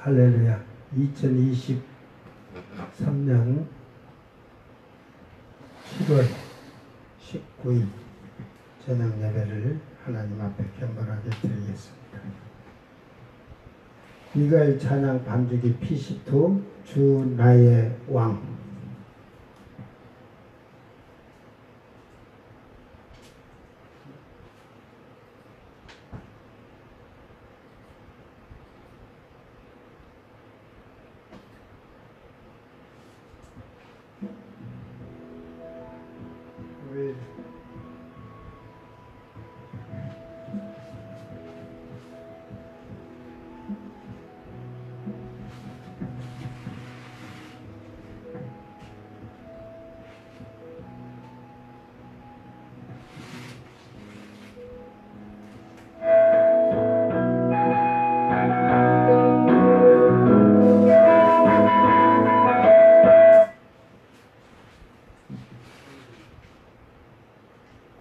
할렐루야. 2023년 7월 19일 저녁 예배를 하나님 앞에 겸손하게 드리겠습니다. 미가엘 찬양 반주기 P12 주 나의 왕.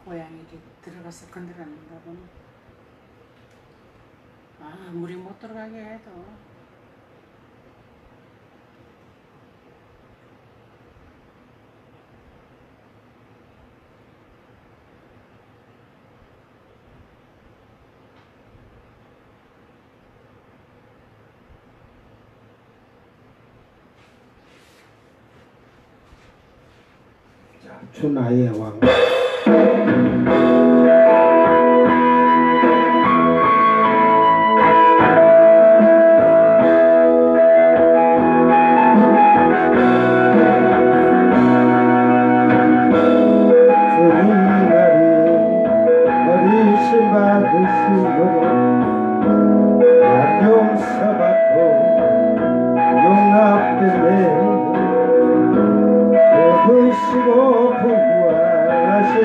고양이들이 들어가서 건드렸는가 보네. 아, 물이 못 들어가게 해도 자, 주 나의 왕. 용납되네 적으시고 부활하신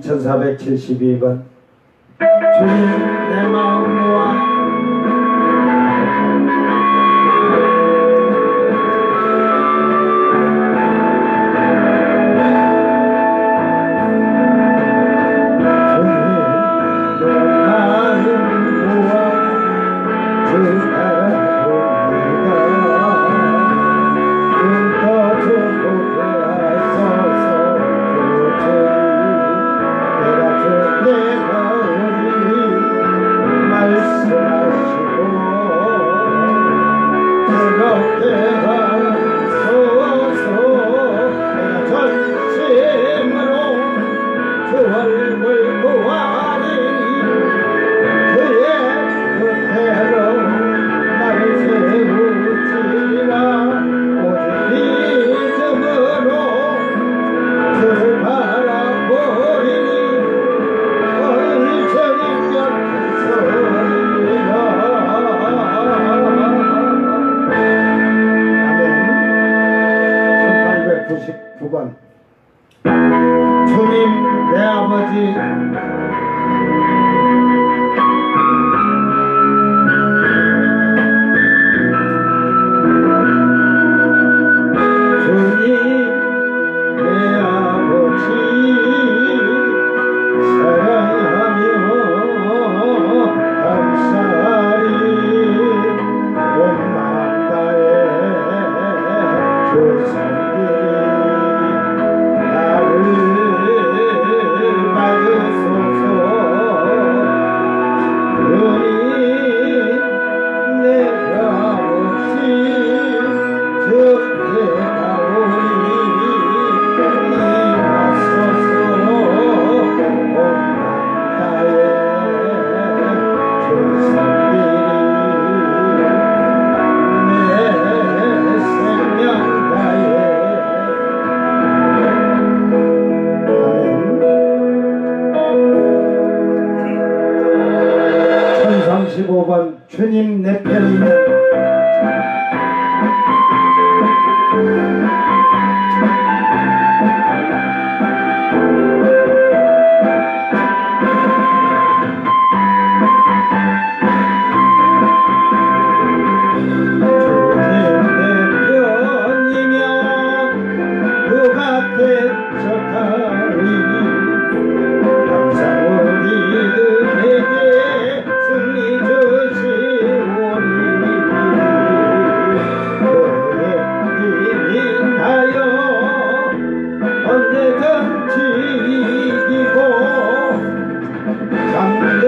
1472번 주님 내 마음 모아 주님 내 아버지 주님 내 편이면 누가 대적하리 항상 우리들에게 승리 주시오니 그의 인하여 언제든지 이기고 참된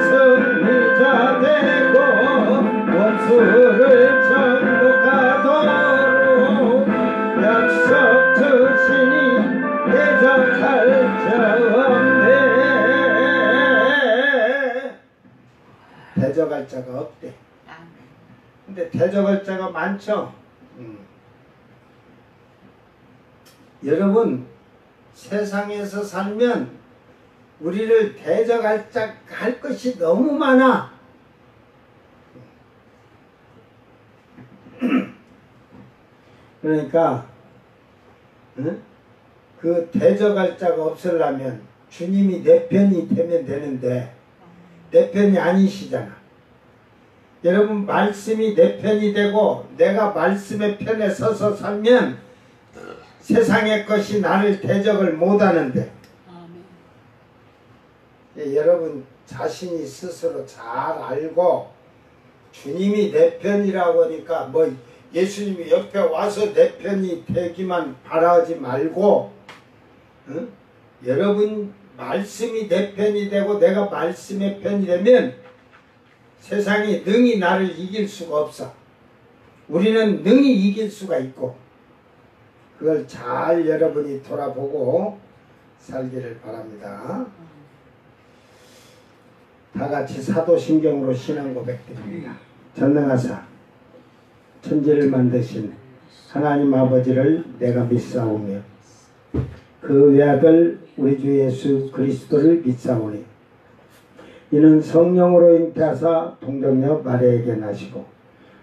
승리자 되고 원수를 정복하도록 약속 주시니 대적할 자 없네. 대적할 자가 없대. 근데 대적할 자가 많죠. 여러분 세상에서 살면 우리를 대적할 자 할 것이 너무 많아. 그러니까 그 대적할 자가 없으려면 주님이 내 편이 되면 되는데 내 편이 아니시잖아. 여러분 말씀이 내 편이 되고 내가 말씀의 편에 서서 살면 세상의 것이 나를 대적을 못하는데 여러분 자신이 스스로 잘 알고 주님이 내 편이라고 하니까 뭐 예수님이 옆에 와서 내 편이 되기만 바라지 말고 여러분 말씀이 내 편이 되고 내가 말씀의 편이 되면 세상이 능히 나를 이길 수가 없어. 우리는 능히 이길 수가 있고 그걸 잘 여러분이 돌아보고 살기를 바랍니다. 다같이 사도신경으로 신앙 고백드립니다. 전능하사 천지를 만드신 하나님 아버지를 내가 믿사오며 그 외아들 우리 주 예수 그리스도를 믿사오니 이는 성령으로 잉태하사 동정녀 마리아에게 나시고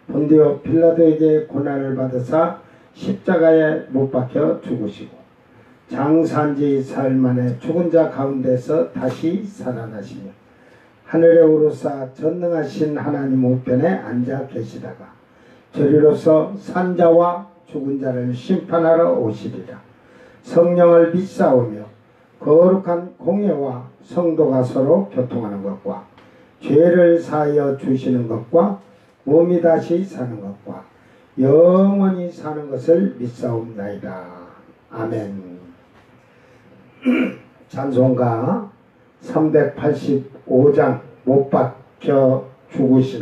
본디오 빌라도에게 고난을 받으사 십자가에 못 박혀 죽으시고 장사한 지 사흘 만에 죽은 자 가운데서 다시 살아나시며 하늘에 오르사 전능하신 하나님 우편에 앉아 계시다가 저리로서 산자와 죽은 자를 심판하러 오시리라. 성령을 믿사오며 거룩한 공예와 성도가 서로 교통하는 것과 죄를 사하여 주시는 것과 몸이 다시 사는 것과 영원히 사는 것을 믿사옵나이다. 아멘. 찬송가 385장 못 박혀 죽으신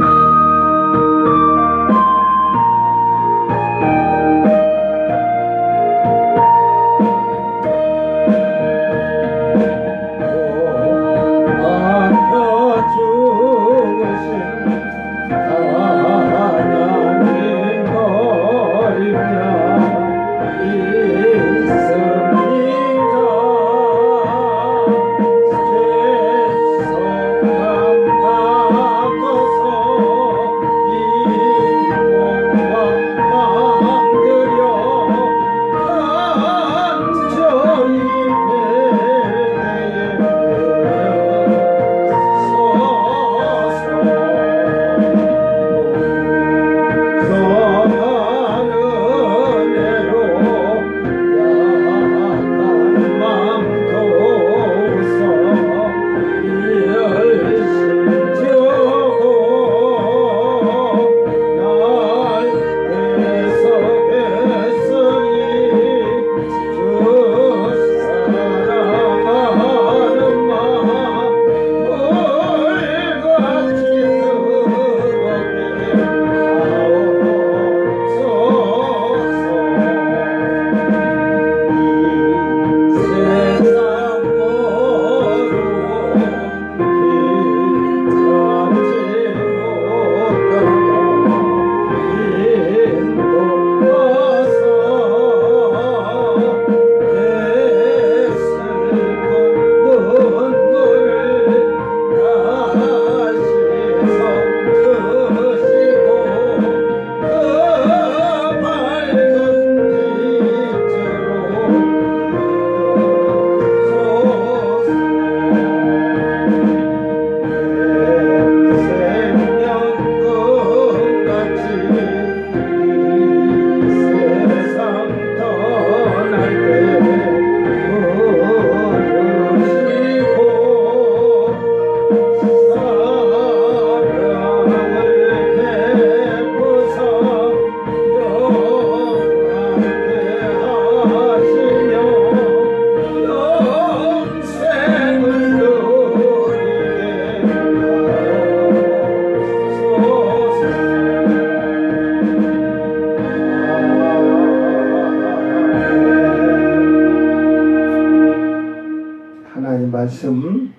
말씀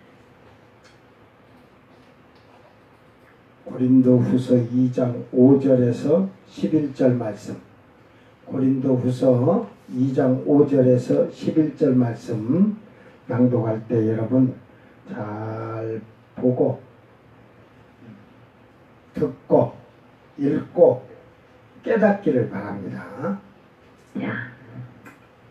고린도후서 2장 5절에서 11절 말씀, 고린도후서 2장 5절에서 11절 말씀 낭독할 때 여러분 잘 보고 듣고 읽고 깨닫기를 바랍니다.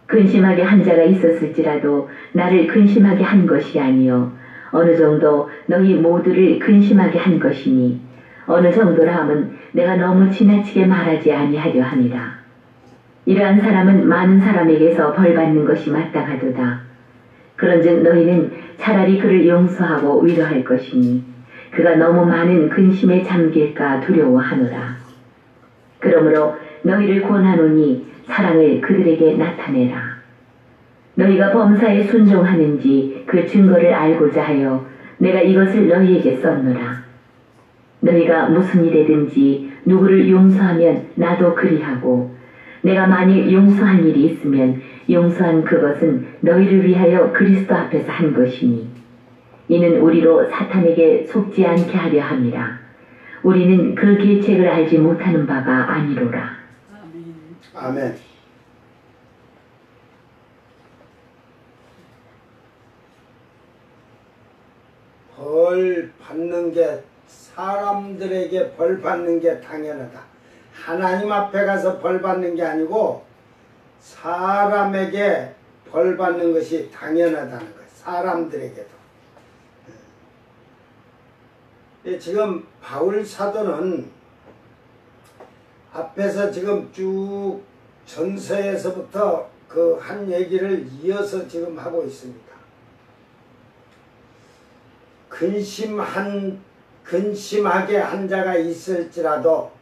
근심하게 한 자가 있었을지라도 나를 근심하게 한 것이 아니요 어느 정도 너희 모두를 근심하게 한 것이니 어느 정도라 함은 내가 너무 지나치게 말하지 아니하려 함이라. 이러한 사람은 많은 사람에게서 벌받는 것이 마땅하도다. 그런즉 너희는 차라리 그를 용서하고 위로할 것이니 그가 너무 많은 근심에 잠길까 두려워하노라. 그러므로 너희를 권하노니 사랑을 그들에게 나타내라. 너희가 범사에 순종하는지 그 증거를 알고자 하여 내가 이것을 너희에게 썼노라. 너희가 무슨 일이든지 누구를 용서하면 나도 그리하고 내가 만일 용서한 일이 있으면 용서한 그것은 너희를 위하여 그리스도 앞에서 한 것이니 이는 우리로 사탄에게 속지 않게 하려 함이라. 우리는 그 계책을 알지 못하는 바가 아니로라. 아멘. 벌 받는 게 사람들에게 벌 받는 게 당연하다. 하나님 앞에 가서 벌 받는 게 아니고 사람에게 벌 받는 것이 당연하다는 것. 사람들에게도. 지금 바울 사도는 앞에서 지금 쭉 전서에서부터 그 한 얘기를 이어서 지금 하고 있습니다. 근심하게 한 자가 있을지라도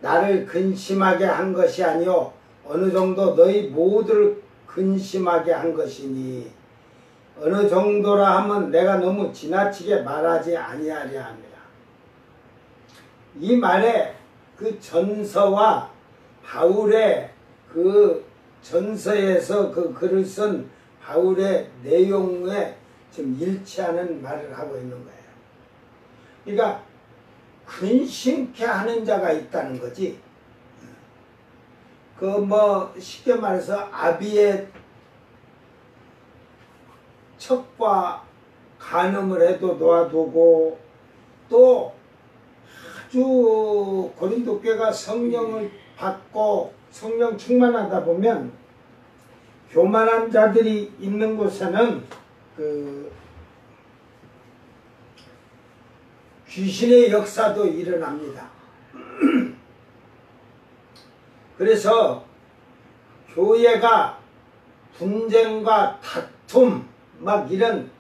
나를 근심하게 한 것이 아니요 어느 정도 너희 모두를 근심하게 한 것이니 어느 정도라 하면 내가 너무 지나치게 말하지 아니하려 합니다. 이 말에 그 전서와 바울의 그 전서에서 그 글을 쓴 바울의 내용에 지금 일치하는 말을 하고 있는 거예요. 그러니까 근심케 하는 자가 있다는 거지. 그 뭐 쉽게 말해서 아비의 척과 간음을 해도 놓아두고 또 아주 고린도 교회가 성령을 받고 성령 충만하다 보면 교만한 자들이 있는 곳에는 그 귀신의 역사도 일어납니다. 그래서 교회가 분쟁과 다툼 막 이런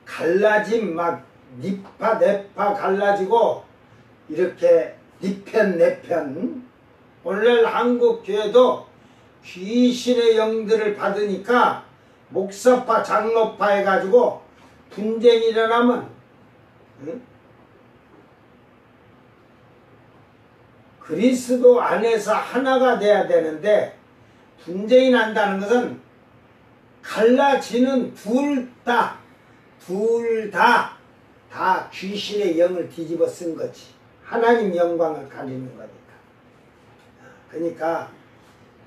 갈라짐 막 니파 내파 갈라지고 이렇게 니편 내편 오늘 한국 교회도 귀신의 영들을 받으니까 목사파 장로파 해가지고 분쟁이 일어나면 그리스도 안에서 하나가 돼야 되는데 분쟁이 난다는 것은 갈라지는 둘 다 귀신의 영을 뒤집어 쓴 거지. 하나님 영광을 가리는 거니까. 그러니까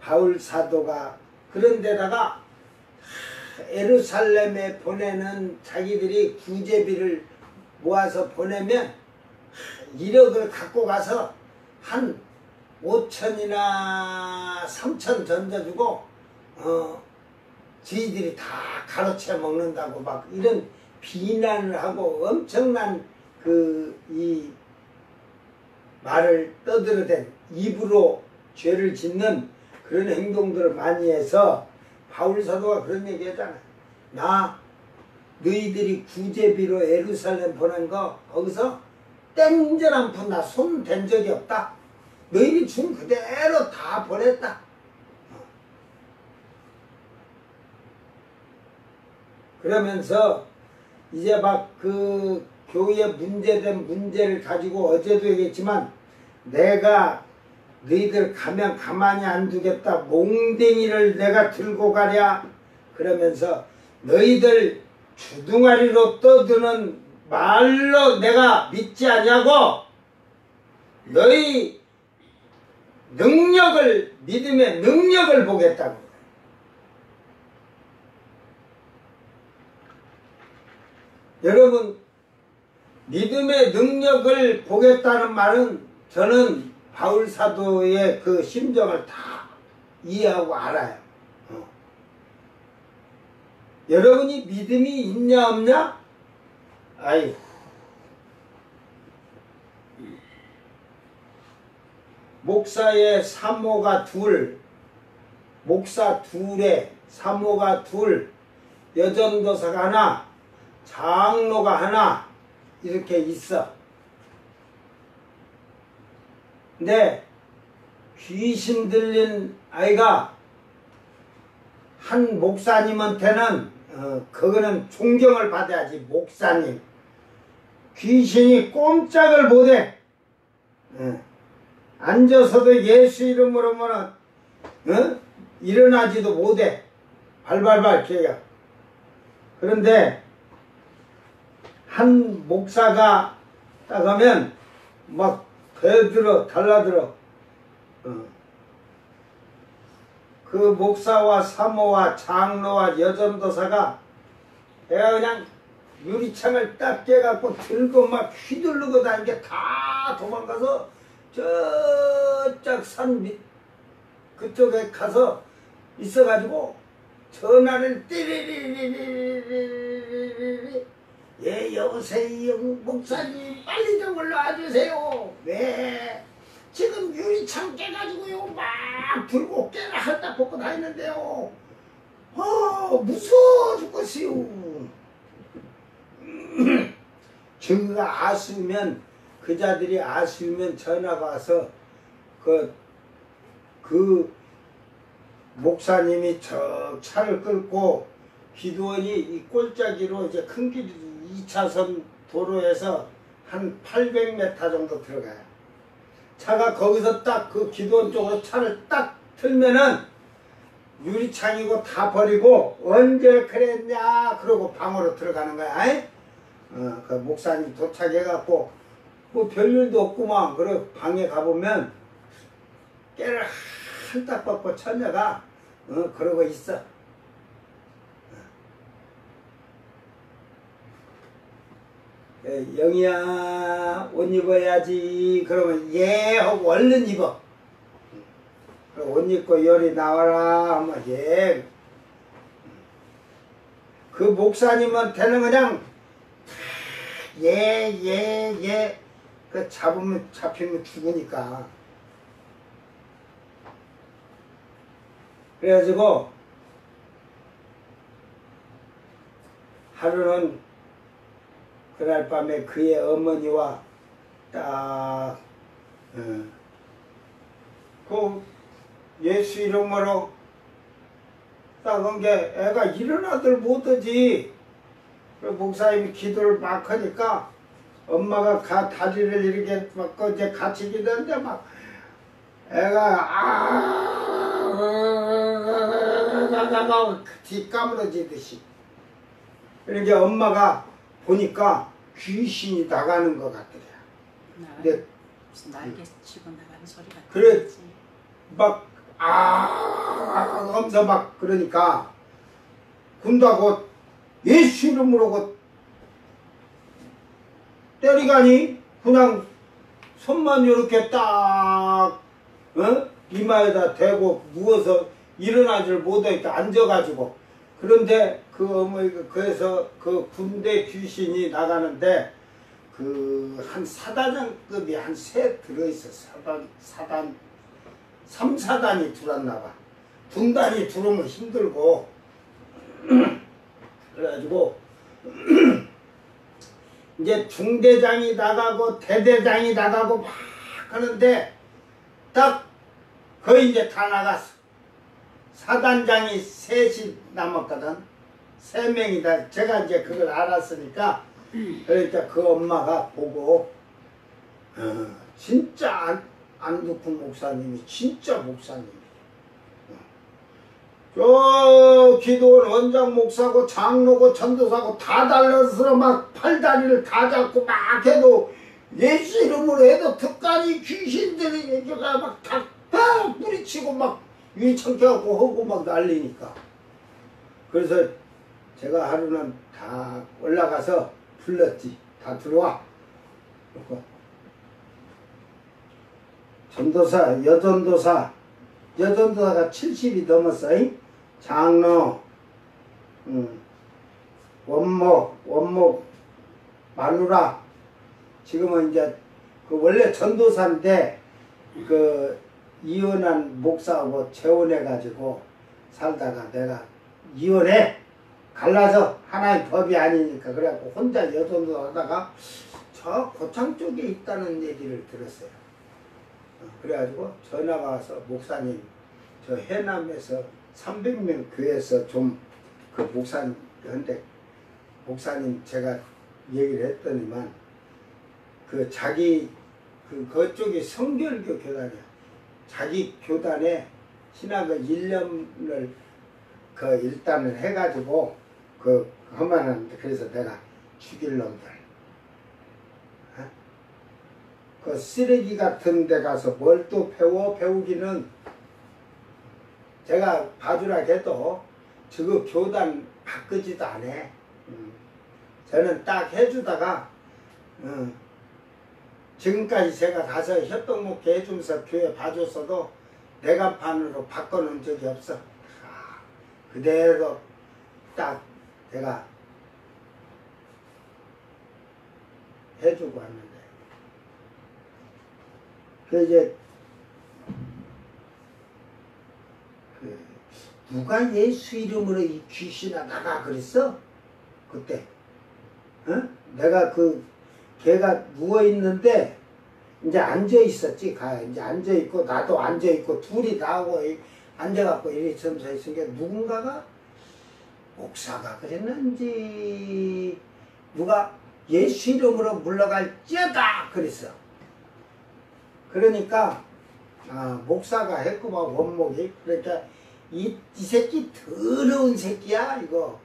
바울 사도가 그런 데다가 예루살렘에 보내는 자기들이 구제비를 모아서 보내면 1억을 갖고 가서 한 5천이나 3천 던져주고 저희들이 다 가로채 먹는다고 막 이런 비난을 하고 엄청난 이 말을 떠들어댄 입으로 죄를 짓는 그런 행동들을 많이 해서 바울 사도가 그런 얘기 했잖아요. 나 너희들이 구제비로 예루살렘 보낸 거 거기서 땡전 한 푼 나 손 댄 적이 없다. 너희들이 준 그대로 다 보냈다. 그러면서 이제 막 그 교회에 문제된 문제를 가지고 어제도 얘기했지만 내가 너희들 가면 가만히 안 두겠다. 몽댕이를 내가 들고 가랴. 그러면서 너희들 주둥아리로 떠드는 말로 내가 믿지 않냐고 너희 능력을 믿음의 능력을 보겠다고. 여러분 믿음의 능력을 보겠다는 말은 저는 바울 사도의 그 심정을 다 이해하고 알아요. 여러분이 믿음이 있냐 없냐? 아이 목사의 사모가 둘, 목사 둘에 사모가 둘, 여전도사가 하나, 장로가 하나 이렇게 있어. 근데 귀신 들린 아이가 한 목사님한테는 그거는 존경을 받아야지. 목사님 귀신이 꼼짝을 못해. 앉아서도 예수 이름으로 뭐는 일어나지도 못해. 발발발 걔가. 그런데 한 목사가 딱 하면 막 대들어 달라들어. 그 목사와 사모와 장로와 여전도사가 내가 그냥 유리창을 딱 깨갖고 들고 막 휘두르고 다니게 다 도망가서 저쪽 산 밑 그쪽에 가서 있어가지고 전화를 띠리리리리리리리 예 여보세요 목사님 빨리 좀 올라와주세요. 네 지금 유리창 깨가지고요 막 들고 깨라 할다 벗고 다니는데요. 무서워 죽겠어요. 저가 아쉬우면 그 자들이 아쉬우면 전화가 와서 그 목사님이 저 차를 끌고 기도원이 이 꼴짜기로 이제 큰 길 2차선 도로에서 한 800m 정도 들어가요. 차가 거기서 딱 그 기도원 쪽으로 차를 딱 틀면은 유리창이고 다 버리고 언제 그랬냐 그러고 방으로 들어가는 거야. 그 목사님 도착해갖고 뭐 별일도 없구만. 그래 방에 가보면 깨를 한딱 벗고 처녀가 그러고 있어. 영희야 옷 입어야지. 그러면 예 하고 얼른 입어. 옷 입고 열이 나와라 하면 예. 그 목사님한테는 그냥 예 그 잡히면 죽으니까. 그래가지고 하루는 그날 밤에 그의 어머니와 딱 그 예수 이름으로 딱 한 게 애가 일어나들 못하지. 목사님이 기도를 막 하니까 엄마가 다리를 이렇게 막 이제 같이 기도하는데 막 애가 뒷까무러지듯이. 이렇게 엄마가 보니까 귀신이 나가는 것 같더래. 근데 날개 치고 나가는 소리가 그래 들리지. 막 하면서 막 그러니까 군다고 예수 이름으로 때리가니 그냥 손만 이렇게 딱 이마에다 대고 누워서 일어나질 못하니까 앉아가지고. 그런데 그 어머니가 그래서 그 군대 귀신이 나가는데 그 한 사단장급이 한 세 들어있어. 사단 3사단이 들어왔나봐. 분단이 들어오면 힘들고. 그래가지고 이제 중대장이 나가고 대대장이 나가고 막 하는데 딱 거의 이제 다 나갔어. 사단장이 셋이 남았거든. 3명이다. 제가 이제 그걸 알았으니까 그러니까 그 엄마가 보고 진짜 안두훈 목사님이 진짜 목사님. 저 기도원 원장 목사고 장로고 전도사고 다 달려서 막 팔다리를 다 잡고 막 해도 예수 이름으로 해도 특간이 귀신들이 얘기가 막 다 뿌리치고 막 유리창켜갖고 하고 막 난리니까. 그래서 제가 하루는 다 올라가서 불렀지. 다 들어와. 전도사, 여전도사가 70이 넘었어. 장로, 원목, 마누라. 지금은 이제 그 원래 전도사인데 그 이혼한 목사하고 재혼해가지고 살다가 내가 이혼해. 갈라서 하나의 법이 아니니까. 그래갖고 혼자 여전도 하다가 저 고창 쪽에 있다는 얘기를 들었어요. 그래가지고 전화가 와서 목사님 저 해남에서 300명 교회에서 좀 그 목사님 근데 목사님 제가 얘기를 했더니만 그 자기 그쪽이 성결교 교단이야. 자기 교단에 신학을 1년을 그 일단을 해가지고 그 하면은 그래서 내가 죽일 놈들 그 쓰레기 같은 데 가서 뭘 또 배우기는 제가 봐주라 해도 저거 교단 바꾸지도 않아. 저는 딱 해주다가 지금까지 제가 가서 협동목회 해주면서 교회 봐줬어도 내간판으로 바꿔놓은 적이 없어. 그대로 딱 내가 해주고 왔는데, 그 이제 누가 예수 이름으로 이 귀신아 나가 그랬어? 그때 어? 내가 걔가 누워있는데 이제 앉아있었지. 이제 앉아있고 나도 앉아있고 둘이 나하고 앉아갖고 이리 서 있으니까 누군가가 목사가 그랬는지 누가 예수 이름으로 물러갈지어다 그랬어. 그러니까 목사가 했구만 원목이. 그러니까 이 새끼 더러운 새끼야 이거.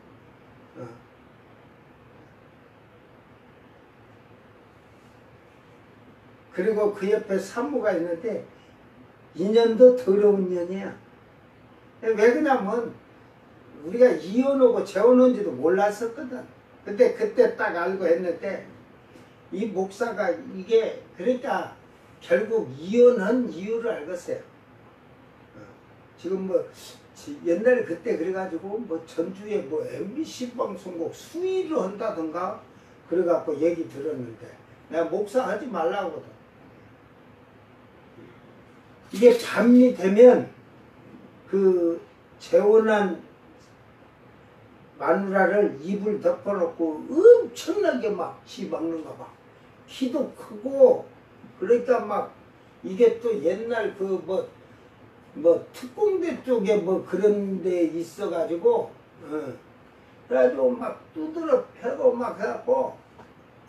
그리고 그 옆에 산모가 있는데 인연도 더러운 년이야. 왜 그러냐면 우리가 이혼하고 재혼한지도 몰랐었거든. 근데 그때 딱 알고 했는데 이 목사가 이게 그러니까 결국 이혼한 이유를 알겠어요. 지금 뭐 옛날에 그때 그래가지고 뭐 전주에 뭐 MBC 방송국 수위를 한다던가 그래갖고 얘기 들었는데 내가 목사 하지 말라거든. 이게 밤이 되면 그 재혼한 마누라를 이불 덮어놓고 엄청나게 막 쥐먹는가 봐. 키도 크고 그러니까 막 이게 또 옛날 그 뭐 특공대 쪽에 뭐 그런 데 있어가지고 그래가지고 막 두드러 패고 막 해갖고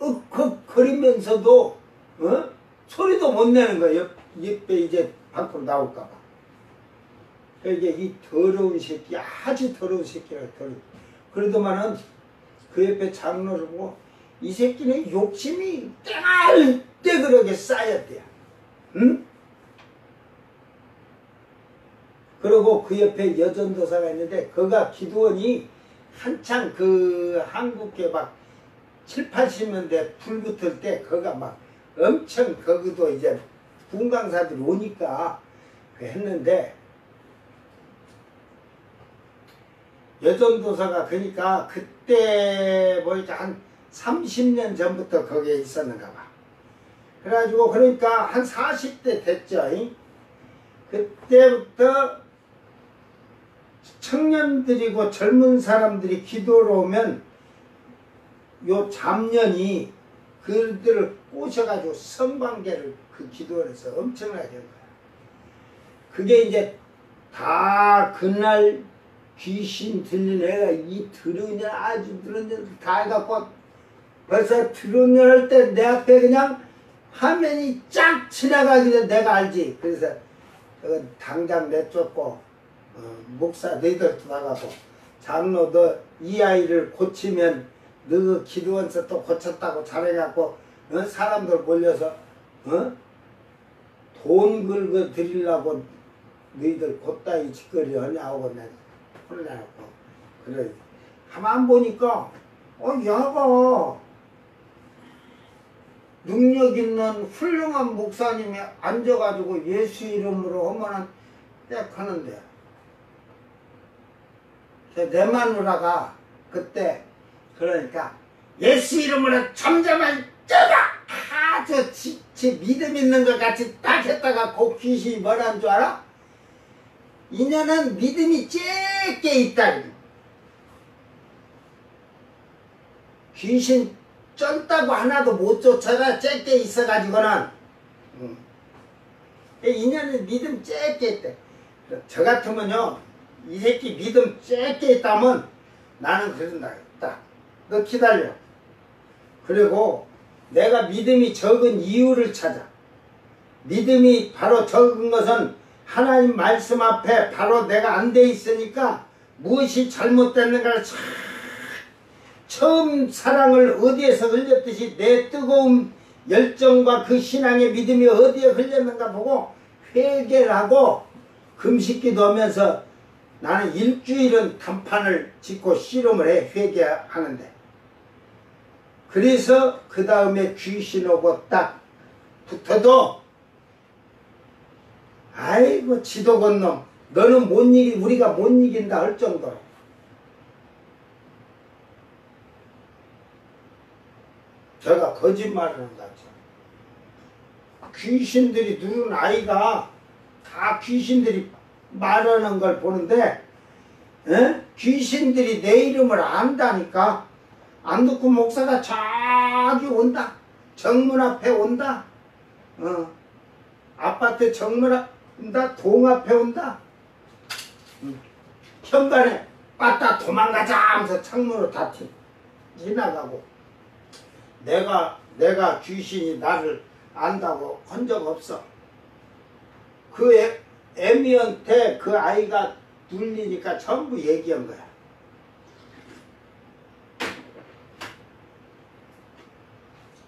윽헉 거리면서도 소리도 못 내는 거야. 옆에 이제 밖으로 나올까봐. 이게 이 더러운 새끼, 아주 더러운 새끼라 더러운. 그러더만은 그 옆에 장로를 보고 이 새끼는 욕심이 떼그러게 쌓였대요. 응? 그리고 그 옆에 여전도사가 있는데 그가 기도원이 한창 그 한국에 막 7, 80년대 불 붙을 때 그가 막 엄청 거기도 이제 군강사들이 오니까 했는데 여전도사가 그러니까 그때 보니까 한 30년 전부터 거기에 있었는가 봐. 그래가지고 그러니까 한 40대 됐죠. 그때부터 청년들이고 젊은 사람들이 기도로 오면 요 잡년이 그들을 꼬셔가지고 성관계를 그 기도원에서 엄청나게 한 거야. 그게 이제 다 그날 귀신 들린 애가 이 드러냐 아주 드러냐 다 해갖고 벌써 드러냐 할 때 내 앞에 그냥 화면이 쫙 지나가길래 내가 알지. 그래서 당장 내쫓고 목사 너희들도 나가고 장로 너 이 아이를 고치면 너 기도원서 또 고쳤다고 잘해갖고 사람들 몰려서 돈 긁어 드리려고 너희들 곧다이 짓거리 하냐고 내가 혼내놓고 그래. 가만 보니까 야가 능력 있는 훌륭한 목사님이 앉아가지고 예수 이름으로 하면은 딱 하는데 내 마누라가 그때 그러니까 예수 이름으로 점점을 쩌다 아주 지 믿음 있는 것 같이 딱 했다가 그 귀신이 뭐라는 줄 알아? 이년은 믿음이 쬐게 있다. 귀신 쩐다고 하나도 못 쫓아가 쬐게 있어가지고는 이년은 믿음 쬐게 있대. 저 같으면요 이 새끼 믿음 쬐게 있다면 나는 그런다. 너 기다려. 그리고 내가 믿음이 적은 이유를 찾아. 믿음이 바로 적은 것은 하나님 말씀 앞에 바로 내가 안 돼 있으니까 무엇이 잘못됐는가를 처음 사랑을 어디에서 흘렸듯이 내 뜨거운 열정과 그 신앙의 믿음이 어디에 흘렸는가 보고 회개를 하고 금식기도 하면서 나는 일주일은 단판을 짓고 씨름을 해. 회개하는데. 그래서 그 다음에 귀신 오고 딱 붙어도 아이고 지도 건놈 너는 못 이기 우리가 못 이긴다 할 정도로 제가 거짓말을 한다. 귀신들이 누른 아이가 다 귀신들이 말하는 걸 보는데 귀신들이 내 이름을 안다니까. 안 듣고 목사가 저기 온다. 정문 앞에 온다. 아파트 정문 앞에 온다. 동 앞에 온다. 현관에 빠따 도망가자 하면서 창문으로 다 지나가고. 내가 귀신이 나를 안다고 한 적 없어. 그 애미한테 그 아이가 눌리니까 전부 얘기한 거야.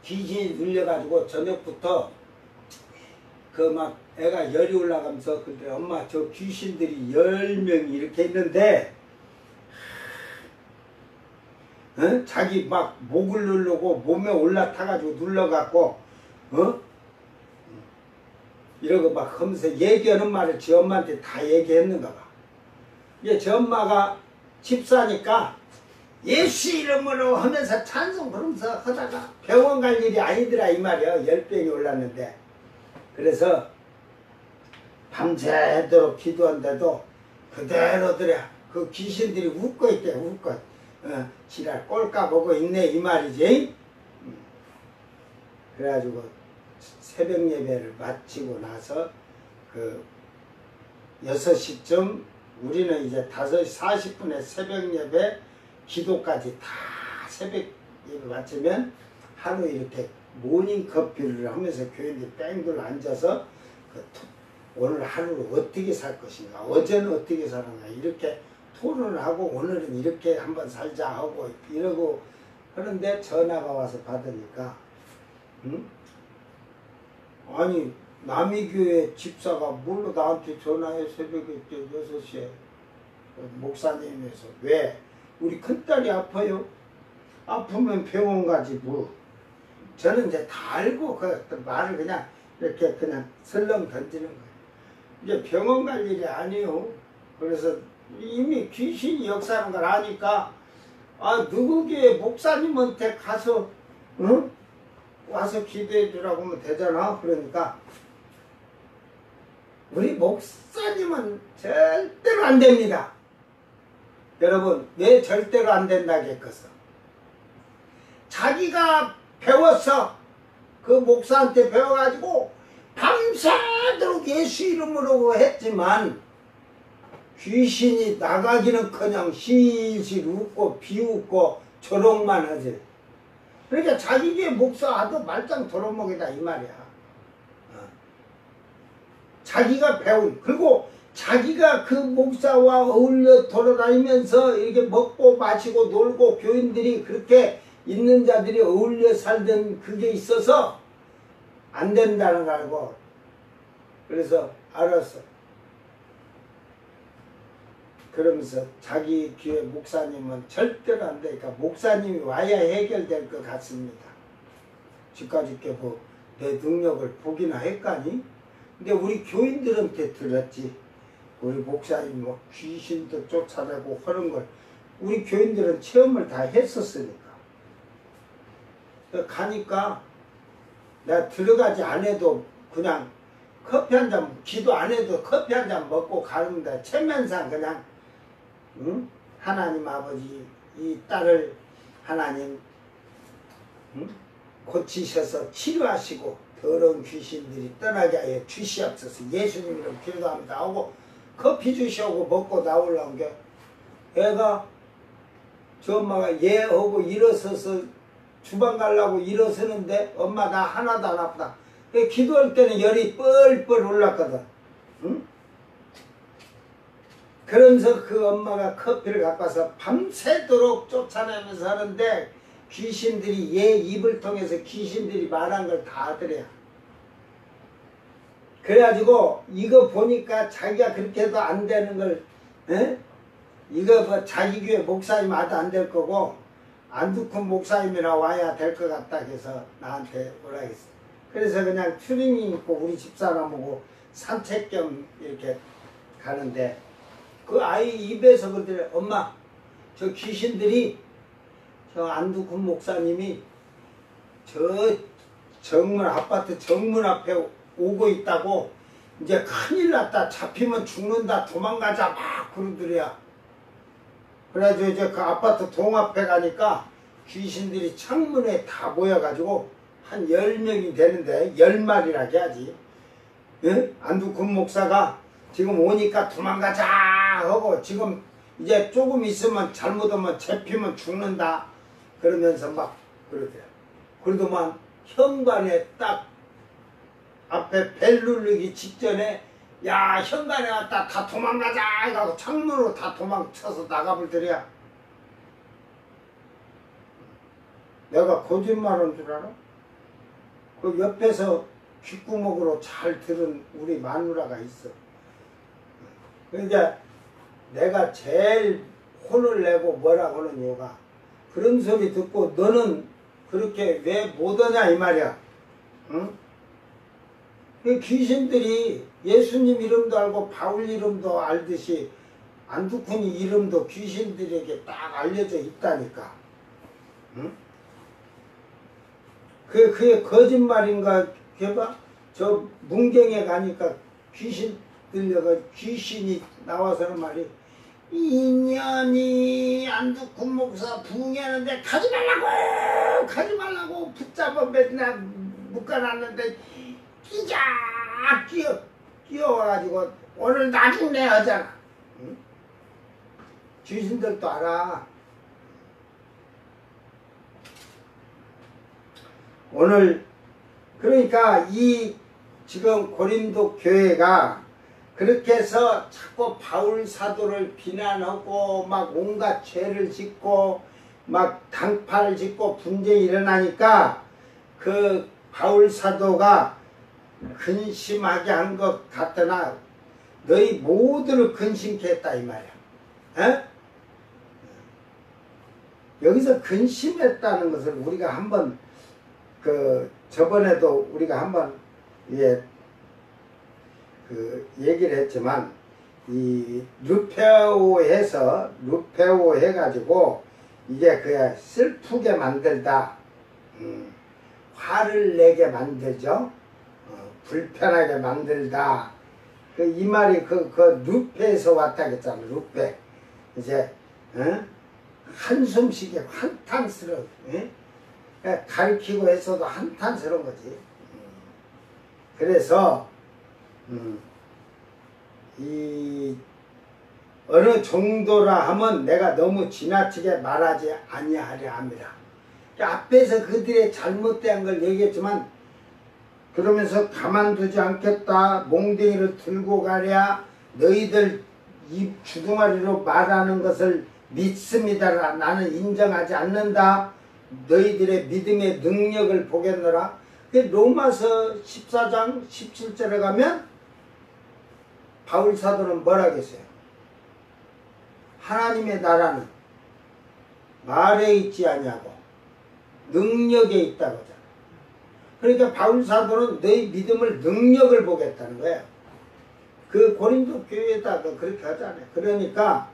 귀신이 눌려가지고 저녁부터 그 막 애가 열이 올라가면서 그래 엄마 저 귀신들이 10명이 이렇게 있는데 자기 막 목을 누르고 몸에 올라타가지고 눌러갖고 이러고 막 하면서 얘기하는 말을 지 엄마한테 다 얘기했는가 봐. 이제 지 엄마가 집사니까 예수 이름으로 하면서 찬송 부르면서 하다가 병원 갈 일이 아니더라 이 말이야. 열병이 올랐는데. 그래서 밤새도록 기도한데도 그대로더래. 그 귀신들이 웃고 있대. 웃고. 지랄 꼴까 보고 있네 이 말이지. 그래가지고 새벽 예배를 마치고 나서 그 6시쯤 우리는 이제 5시 40분에 새벽 예배 기도까지 다 새벽 예배 마치면 하루 이렇게 모닝 커피를 하면서 교인들이 뺑들 앉아서 오늘 하루를 어떻게 살 것인가, 어제는 어떻게 살았나 이렇게 토론을 하고 오늘은 이렇게 한번 살자 하고 이러고 하는데 전화가 와서 받으니까 아니 남이 교회 집사가 뭘로 나한테 전화해 새벽에 6시에 목사님에서 왜? 우리 큰딸이 아파요. 아프면 병원 가지 뭐. 저는 이제 다 알고 그 말을 그냥 이렇게 그냥 설렁 던지는 거예요. 이제 병원 갈 일이 아니에요. 그래서 이미 귀신이 역사하는 걸 아니까 누구 교회 목사님한테 가서 와서 기도해 주라고 하면 되잖아. 그러니까 우리 목사님은 절대로 안 됩니다. 여러분 왜 절대로 안 된다겠겠어? 자기가 배웠어. 그 목사한테 배워가지고 밤새도록 예수 이름으로 했지만 귀신이 나가기는커녕 실실 웃고 비웃고 조롱만 하지. 그러니까 자기 교회 목사도 말짱 도로먹이다 이 말이야. 자기가 배운, 그리고 자기가 그 목사와 어울려 돌아다니면서 이렇게 먹고 마시고 놀고 교인들이 그렇게 있는 자들이 어울려 살던 그게 있어서 안 된다는 거 알고. 그래서 알았어. 그러면서 자기 교회 목사님은 절대로 안 되니까 목사님이 와야 해결될 것 같습니다. 지금까지 뭐 내 능력을 보기나 했까니. 근데 우리 교인들한테 들었지. 우리 목사님 뭐 귀신도 쫓아내고 하는 걸 우리 교인들은 체험을 다 했었으니까. 가니까 내가 들어가지 않아도 그냥 커피 한 잔, 기도 안 해도 커피 한 잔 먹고 가는데 체면상 그냥 하나님 아버지 이 딸을 하나님 고치셔서 치료하시고 더러운 귀신들이 떠나게 하여 주시옵소서. 예수님 이름 기도합니다 하고 커피 주시오고 먹고 나오려는 게 애가 저 엄마가 예 하고 일어서서 주방 가려고 일어서는데 엄마 나 하나도 안 아프다. 기도할 때는 열이 뻘뻘 올랐거든. 응? 그러면서 그 엄마가 커피를 갖고 와서 밤새도록 쫓아내면서 하는데 귀신들이 얘 입을 통해서 귀신들이 말한 걸 다 들어요. 그래가지고 이거 보니까 자기가 그렇게 해도 안 되는 걸 이거 뭐 자기 교회 목사님 와도 안 될 거고 안두큰 목사님이나 와야 될 것 같다 해서 나한테 오라 했어. 그래서 그냥 추리닝 입고 우리 집사람하고 산책 겸 이렇게 가는데 그 아이 입에서 그러더래. 엄마 저 귀신들이 저 안두근 목사님이 저 정문 아파트 정문 앞에 오고 있다고 이제 큰일 났다 잡히면 죽는다 도망가자 막 그러더래야. 그래가지고 이제 그 아파트 동 앞에 가니까 귀신들이 창문에 다 모여가지고 한 10명이 되는데 10마리라 해야지. 응? 안두근 목사가 지금 오니까 도망가자 하고 지금 이제 조금 있으면 잘못하면 잡히면 죽는다 그러면서 막 그러더라. 그러더만 현관에 딱 앞에 벨 누르기 직전에 야 현관에 왔다 다 도망가자 하고 창문으로 다 도망쳐서 나가버리더라. 내가 거짓말한 줄 알아? 그 옆에서 귓구멍으로 잘 들은 우리 마누라가 있어. 그러니까 내가 제일 혼을 내고 뭐라고 하는 이유가 그런 소리 듣고 너는 그렇게 왜 못하냐 이 말이야. 응? 그 귀신들이 예수님 이름도 알고 바울 이름도 알듯이 안두쿠니 이름도 귀신들에게 딱 알려져 있다니까. 응? 그게 거짓말인가 해봐. 저 문경에 가니까 귀신 들려가 귀신이 나와서는 말이 인연이 안두쿤 목사 붕괴하는데 가지 말라고 붙잡아 맨날 묶어놨는데 끼자 끼어와가지고 오늘 나중내 하잖아. 응? 귀신들도 알아. 오늘 그러니까 이 지금 고린도 교회가 그렇게 해서 자꾸 바울 사도를 비난하고 막 온갖 죄를 짓고 막 당파를 짓고 분쟁이 일어나니까 그 바울 사도가 근심하게 한 것 같으나 너희 모두를 근심케 했다 이 말이야. 에? 여기서 근심했다는 것을 우리가 한번 저번에도 우리가 한번 얘기를 했지만 이 루페오 해가지고 이게 그야 슬프게 만들다, 화를 내게 만들죠. 불편하게 만들다. 이 말이 그 루페에서 왔다 그랬잖아. 루페. 이제 한숨 쉬게 한탄스러워. 가르치고 했어도 한탄스러운 거지. 그래서 이 어느 정도라 하면 내가 너무 지나치게 말하지 아니하려 합니다. 앞에서 그들의 잘못된 걸 얘기했지만 그러면서 가만두지 않겠다. 몽둥이를 들고 가랴. 너희들 입 주둥아리로 말하는 것을 믿습니다. 나는 인정하지 않는다. 너희들의 믿음의 능력을 보겠노라. 로마서 14장 17절에 가면 바울 사도는 뭐라 하겠어요? 하나님의 나라는 말에 있지 아니하고 능력에 있다고 하잖아. 그러니까 바울 사도는 너희 믿음을 능력을 보겠다는 거야. 그 고린도 교회에다 그렇게 하잖아요. 그러니까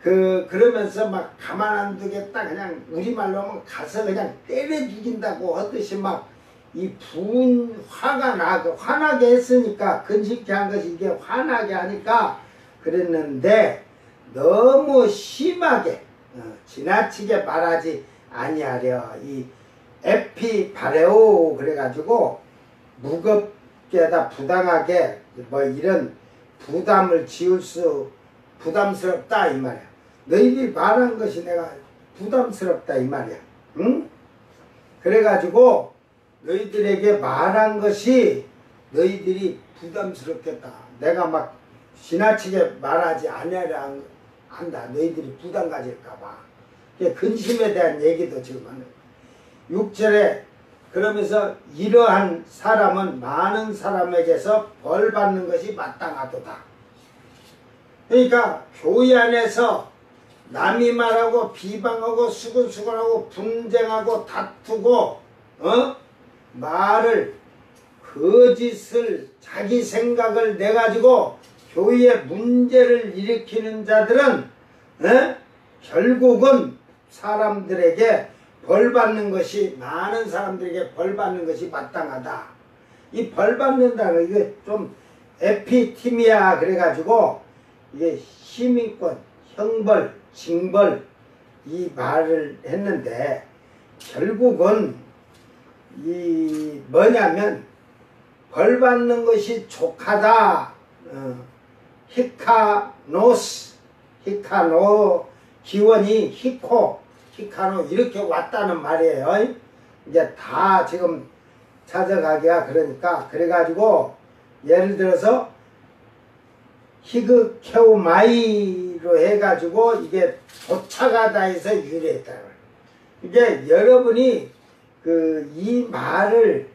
그러면서 막 가만 안 두겠다. 그냥 우리말로 하면 가서 그냥 때려 죽인다고 하듯이 막 이 화가 나. 화나게 했으니까 근심케 한 것이 이게 화나게 하니까 그랬는데 너무 심하게 지나치게 말하지 아니하려. 이 에피바레오 그래가지고 무겁게다 부당하게 뭐 이런 부담을 지울 수 부담스럽다 이 말이야. 너희들이 말한 것이 내가 부담스럽다 이 말이야. 응? 그래가지고 너희들에게 말한 것이 너희들이 부담스럽겠다. 내가 막 지나치게 말하지 아니하려 한다. 너희들이 부담 가질까봐. 근심에 대한 얘기도 지금 하는 거야. 6절에 그러면서 이러한 사람은 많은 사람에게서 벌 받는 것이 마땅하도다. 그러니까 교회 안에서 남이 말하고 비방하고 수근수근하고 분쟁하고 다투고 말을 거짓을 자기 생각을 내가지고 교회에 문제를 일으키는 자들은 결국은 사람들에게 벌 받는 것이 많은 사람들에게 벌 받는 것이 마땅하다. 이 벌 받는다는 이게 좀 에피티미아 그래가지고 이게 시민권, 형벌, 징벌 이 말을 했는데 결국은 이 뭐냐면 벌 받는 것이 족하다. 히카노스, 히카노 기원이 히카노 이렇게 왔다는 말이에요. 이제 다 지금 찾아가기야 그러니까 그래가지고 예를 들어서 히그케오마이로 해가지고 이게 도착하다 해서 유래했다. 이게 여러분이 이 말을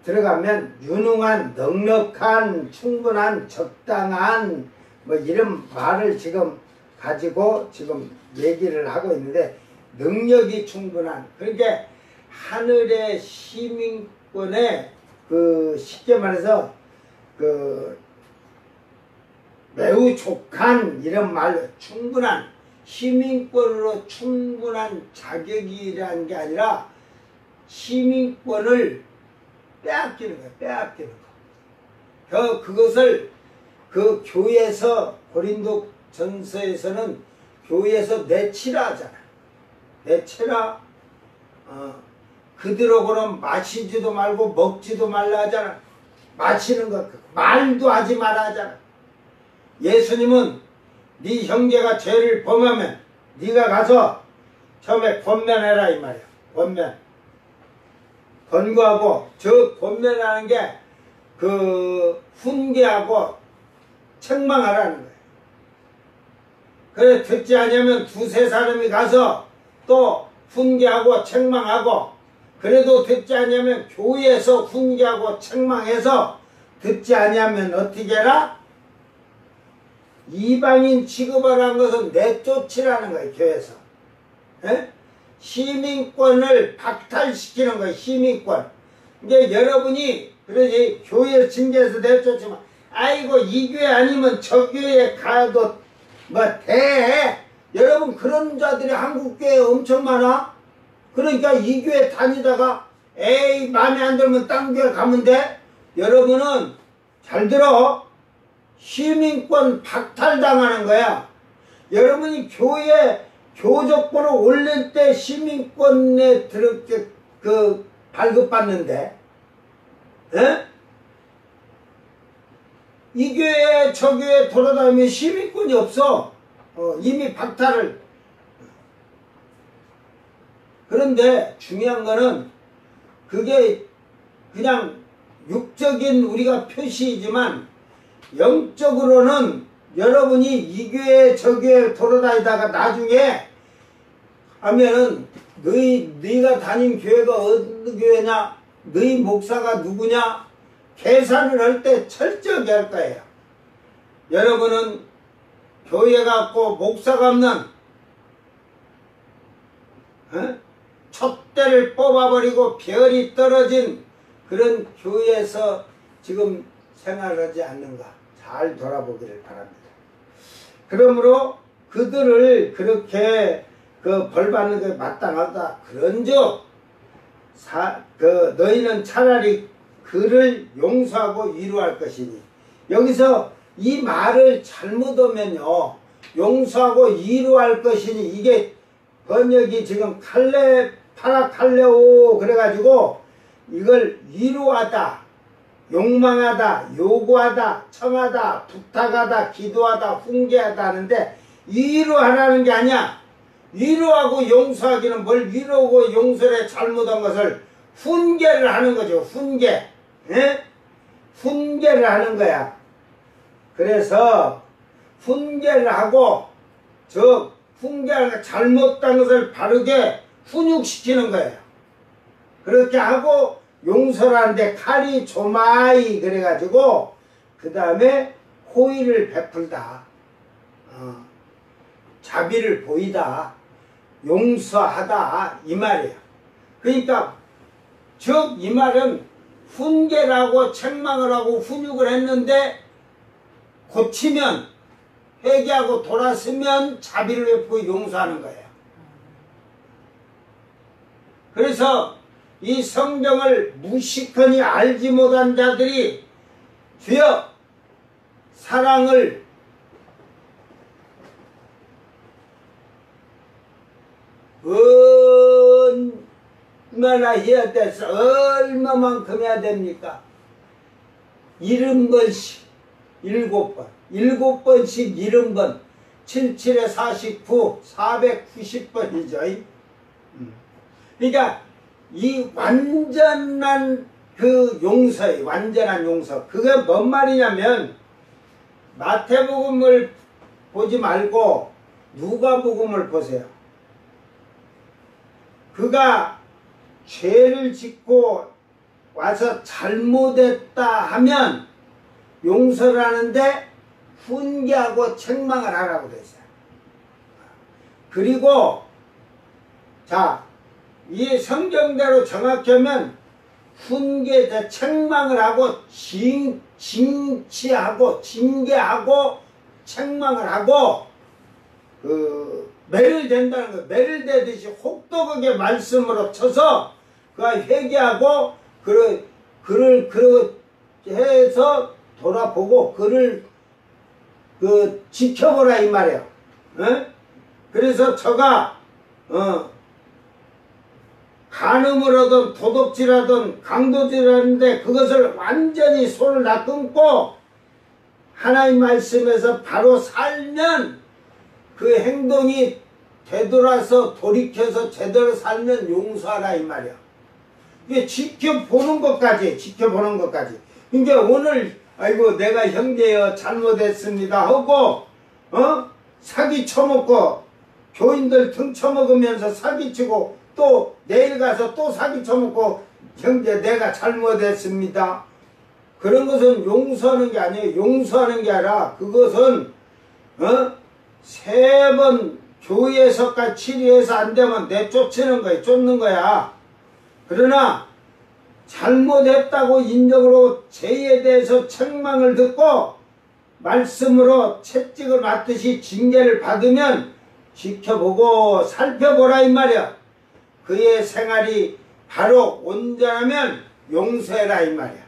들어가면 유능한, 넉넉한, 충분한, 적당한 뭐 이런 말을 지금 가지고 지금 얘기를 하고 있는데 능력이 충분한 그러니까 하늘의 시민권에 쉽게 말해서 매우 족한 이런 말로 충분한 시민권으로 충분한 자격이라는 게 아니라 시민권을 빼앗기는 거야. 빼앗기는 거. 그것을 그 교회에서 고린도 전서에서는 교회에서 내치라 하잖아. 내치라. 그들하고는 마시지도 말고 먹지도 말라 하잖아. 마시는 것 말도 하지 말아 하잖아. 예수님은 네 형제가 죄를 범하면 네가 가서 처음에 권면해라 이 말이야. 권면. 권고하고 저 권면하는 게 훈계하고 책망하라는 거예요. 그래 듣지 않으면 두세 사람이 가서 또 훈계하고 책망하고 그래도 듣지 않으면 교회에서 훈계하고 책망해서 듣지 않으면 어떻게 해라? 이방인 취급하라는 것은 내쫓으라는 거예요. 교회에서. 에? 시민권을 박탈시키는 거예요. 시민권. 이제 여러분이 그러지 교회 징계해서 내쫓으면 아이고 이 교회 아니면 저 교회 가도 뭐 돼. 여러분 그런 자들이 한국교회에 엄청 많아. 그러니까 이 교회 다니다가 에이 마음에 안 들면 딴 교회 가면 돼. 여러분은 잘 들어. 시민권 박탈당하는 거야. 여러분이 교회 교적권을 올릴 때 시민권에 발급받는데, 에? 이 교회 저 교회 돌아다니면 시민권이 없어. 이미 박탈을. 그런데 중요한 거는 그게 그냥 육적인 우리가 표시이지만 영적으로는 여러분이 이 교회 저 교회 돌아다니다가 나중에 하면은 너희가 다닌 교회가 어느 교회냐 너희 목사가 누구냐 계산을 할 때 철저하게 할 거예요. 여러분은 교회가 없고 목사가 없는 촛대를 뽑아버리고 별이 떨어진 그런 교회에서 지금 생활하지 않는가 잘 돌아보기를 바랍니다. 그러므로 그들을 그렇게 벌 받는 게 마땅하다. 그런즉 너희는 차라리 그를 용서하고 위로할 것이니. 여기서 이 말을 잘못 오면요 용서하고 위로할 것이니 이게 번역이 지금 파라칼레오 그래가지고 이걸 위로하다 욕망하다 요구하다 청하다 부탁하다 기도하다 훈계하다 하는데 위로하라는 게 아니야. 위로하고 용서하기는 뭘 위로하고 용서를 잘못한 것을 훈계를 하는 거죠. 훈계. 에? 훈계를 하는 거야. 그래서 훈계를 하고 훈계하는 잘못한 것을 바르게 훈육시키는 거예요. 그렇게 하고 용서를 하는데 칼이 조마이 그래가지고 그 다음에 호의를 베풀다. 자비를 보이다. 용서하다 이 말이에요. 그러니까 즉 이 말은 훈계를 하고 책망을 하고 훈육을 했는데 고치면 회개하고 돌아서면 자비를 베풀고 용서하는 거예요. 그래서 이 성경을 무식하니 알지 못한 자들이 주여 사랑을 얼마나 해야 돼서 얼마만큼 해야 됩니까? 70번씩 7번 7번씩 70번 77에 49 490번이죠. 그러니까 이 완전한 그 용서의 완전한 용서, 그게 뭔 말이냐면 마태복음을 보지 말고 누가복음을 보세요. 그가 죄를 짓고 와서 잘못했다 하면 용서를 하는데 훈계하고 책망을 하라고 됐어요. 그리고 자, 이 성경대로 정확히 하면 훈계, 책망을 하고 징치하고 징계하고 책망을 하고 매를 댄다는 거예요. 매를 대듯이 혹독하게 말씀으로 쳐서 그가 회개하고 그를 해서 돌아보고 그를 지켜보라 이 말이에요. 에? 그래서 저가 간음을 하든 도둑질하든 강도질하는데 그것을 완전히 손을 다 끊고 하나님 말씀에서 바로 살면 그 행동이 되돌아서 돌이켜서 제대로 살면 용서하라 이 말이야. 이게 지켜보는 것까지. 그러니까 오늘 아이고 내가 형제여 잘못했습니다 하고 사기 쳐먹고 교인들 등 쳐먹으면서 사기치고 또 내일 가서 또 사기 쳐먹고 형제 내가 잘못했습니다. 그런 것은 용서하는 게 아니에요. 용서하는 게 아니라 그것은 3번 교회에서까지 치료해서 안 되면 내쫓는 거야. 쫓는 거야. 그러나 잘못했다고 인정으로 죄에 대해서 책망을 듣고 말씀으로 채찍을 맞듯이 징계를 받으면 지켜보고 살펴보라 이 말이야. 그의 생활이 바로 온전하면 용서해라 이 말이야.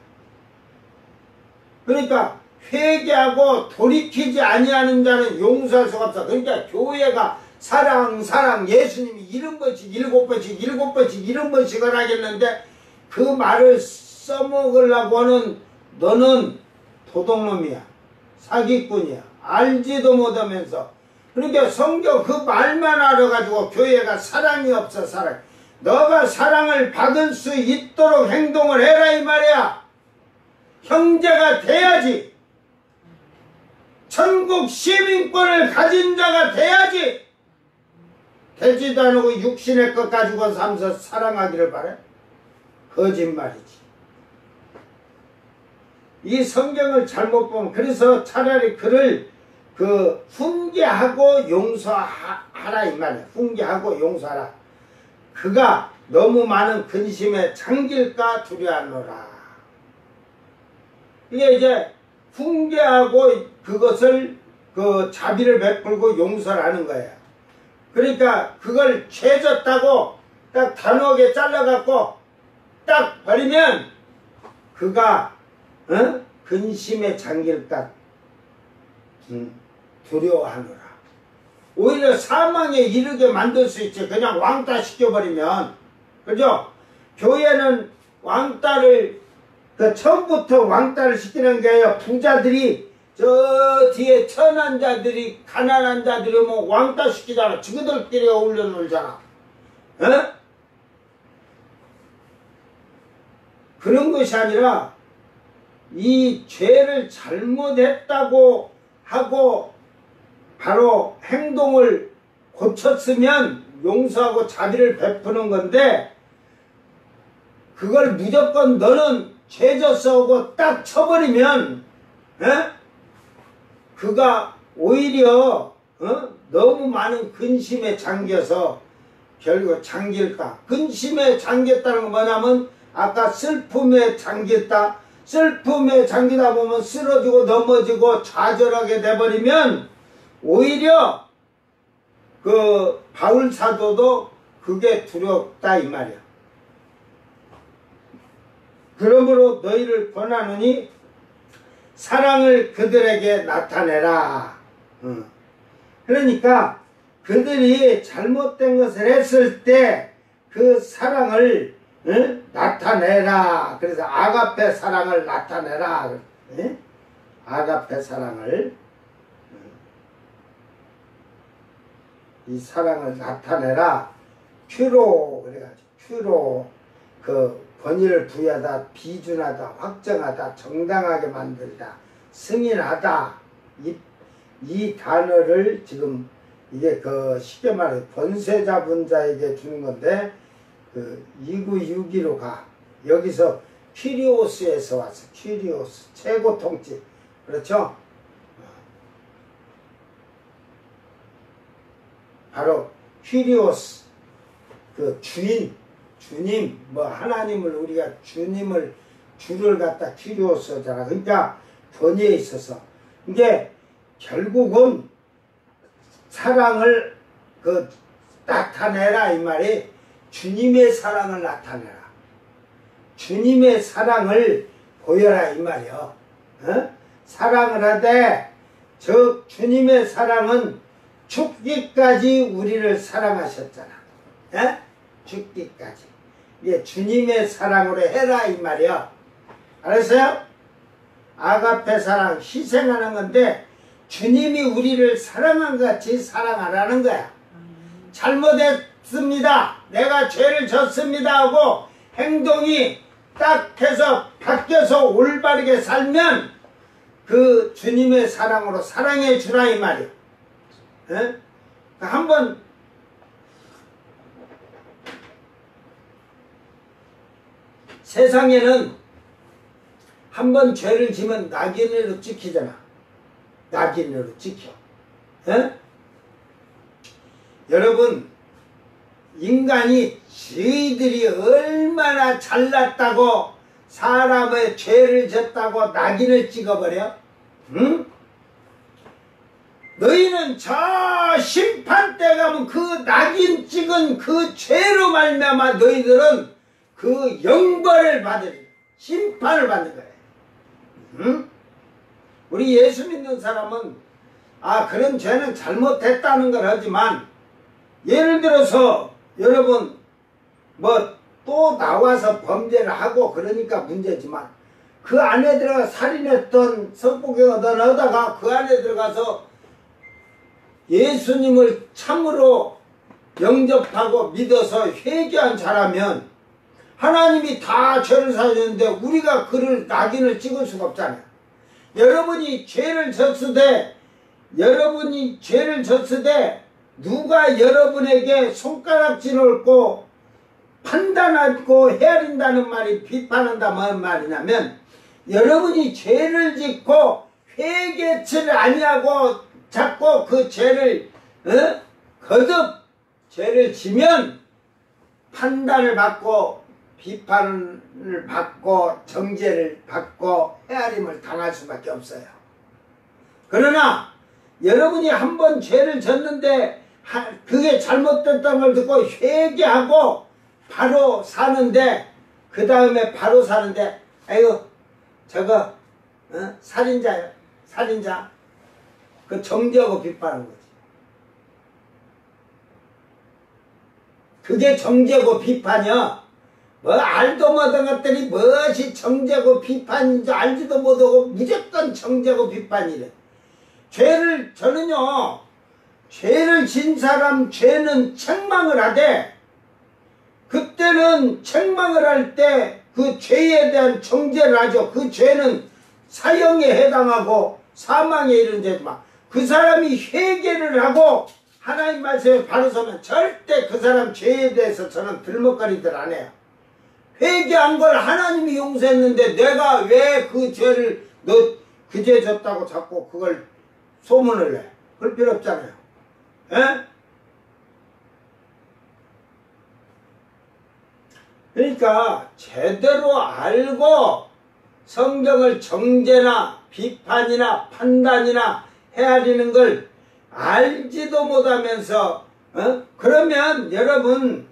그러니까 회개하고 돌이키지 아니하는 자는 용서할 수가 없어. 그러니까 교회가 사랑 예수님이 70번씩 70번씩을 하겠는데 그 말을 써먹으려고 하는 너는 도둑놈이야. 사기꾼이야. 알지도 못하면서. 그러니까 성경 그 말만 알아가지고 교회가 사랑이 없어. 사랑. 너가 사랑을 받을 수 있도록 행동을 해라 이 말이야. 형제가 돼야지. 천국 시민권을 가진 자가 돼야지. 되지도 않고 육신의 것 가지고 살면서 사랑하기를 바래? 거짓말이지. 이 성경을 잘못 보면 그래서 차라리 그를 훈계하고 용서하라 이 말이야. 훈계하고 용서하라. 그가 너무 많은 근심에 잠길까 두려워하노라. 이게 이제 훈계하고 그것을 자비를 베풀고 용서를 하는 거예요. 그러니까 그걸 죄졌다고 딱 단호하게 잘라갖고 딱 버리면 그가 근심에 잠길까 두려워하노라. 오히려 사망에 이르게 만들 수 있지. 그냥 왕따 시켜버리면. 그죠? 교회는 왕따를 처음부터 왕따를 시키는 게요. 부자들이 저 뒤에 천한 자들이 가난한 자들이 뭐 왕따 시키잖아. 지그들끼리 어울려 놀잖아. 그런 것이 아니라 이 죄를 잘못했다고 하고 바로 행동을 고쳤으면 용서하고 자비를 베푸는 건데 그걸 무조건 너는 죄졌어 하고 딱 쳐버리면 그가 오히려 너무 많은 근심에 잠겨서 결국 잠길까. 근심에 잠겼다는 건 뭐냐면 아까 슬픔에 잠겼다. 슬픔에 잠기다 보면 쓰러지고 넘어지고 좌절하게 돼버리면 오히려 바울 사도도 그게 두렵다 이 말이야. 그러므로 너희를 권하노니 사랑을 그들에게 나타내라. 그러니까 그들이 잘못된 것을 했을 때 그 사랑을 나타내라. 그래서 아가페 사랑을 나타내라. 아가페 사랑을, 이 사랑을 나타내라. 큐로, 그래가지고 큐로, 그 권위를 부여하다, 비준하다, 확정하다, 정당하게 만들다, 승인하다. 이 단어를 지금 이게 그 쉽게 말해 권세 잡은 자에게 주는 건데, 그 2962로 가. 여기서 퀴리오스에서 왔어. 퀴리오스, 최고 통치. 그렇죠? 바로 퀴리오스, 그 주님, 뭐 하나님을 우리가 주님을 주를 갖다 퀴리오스잖아. 그러니까 번뇌에 있어서 이게 결국은 사랑을 그 나타내라 이 말이 주님의 사랑을 나타내라. 주님의 사랑을 보여라 이 말이요. 사랑을 하되 즉 주님의 사랑은 죽기까지 우리를 사랑하셨잖아. 죽기까지. 이게 주님의 사랑으로 해라 이 말이요. 알았어요? 아가페 사랑, 희생하는 건데 주님이 우리를 사랑한 것 같이 사랑하라는 거야. 잘못했습니다. 내가 죄를 졌습니다 하고 행동이 딱 해서 바뀌어서 올바르게 살면 그 주님의 사랑으로 사랑해 주라 이 말이야. 한번 세상에는 한번 죄를 지면 낙인으로 찍히잖아. 낙인으로 찍혀. 여러분, 인간이 저희들이 얼마나 잘났다고 사람의 죄를 졌다고 낙인을 찍어버려? 응? 너희는 저 심판대 가면 그 낙인 찍은 그 죄로 말미암아 너희들은 그 영벌을 받을 심판을 받는 거예요. 응? 우리 예수 믿는 사람은 그런 죄는 잘못했다는 걸 하지만 예를 들어서 여러분 뭐 또 나와서 범죄를 하고 그러니까 문제지만 그 안에 들어가 살인했던 성폭행하던 하다가 그 안에 들어가서 예수님을 참으로 영접하고 믿어서 회개한 자라면 하나님이 다 죄를 사주는데 우리가 그를 낙인을 찍을 수가 없잖아요. 여러분이 죄를 졌으되 누가 여러분에게 손가락질 얹고 판단하고 헤아린다는 말이 비판한다는 말이냐면 여러분이 죄를 짓고 회개치를 아니하고 자꾸 그 죄를 거듭 죄를 지면 판단을 받고 비판을 받고 정죄를 받고 헤아림을 당할 수밖에 없어요. 그러나 여러분이 한번 죄를 졌는데 그게 잘못됐다는 걸 듣고 회개하고 바로 사는데 그 다음에 바로 사는데 아이고 저거 살인자야 살인자 그 정죄하고 비판하는 거지. 그게 정죄고 비판이야. 뭐 알도 못한 것들이 무엇이 정죄고 비판인지 알지도 못하고 무조건 정죄고 비판이래. 저는요 죄를 진 사람 죄는 책망을 하되 그때는 책망을 할 때 그 죄에 대한 정죄를 하죠. 그 죄는 사형에 해당하고 사망에 이른 죄지만 그 사람이 회개를 하고 하나님 말씀에 바로 서면 절대 그 사람 죄에 대해서 저는 들먹거리들 안 해요. 회개한 걸 하나님이 용서했는데 내가 왜 그 죄를 너 그 죄 졌다고 자꾸 그걸 소문을 내. 그럴 필요 없잖아요. 그러니까 제대로 알고 성경을 정죄나 비판이나 판단이나 헤아리는 걸 알지도 못하면서 그러면 여러분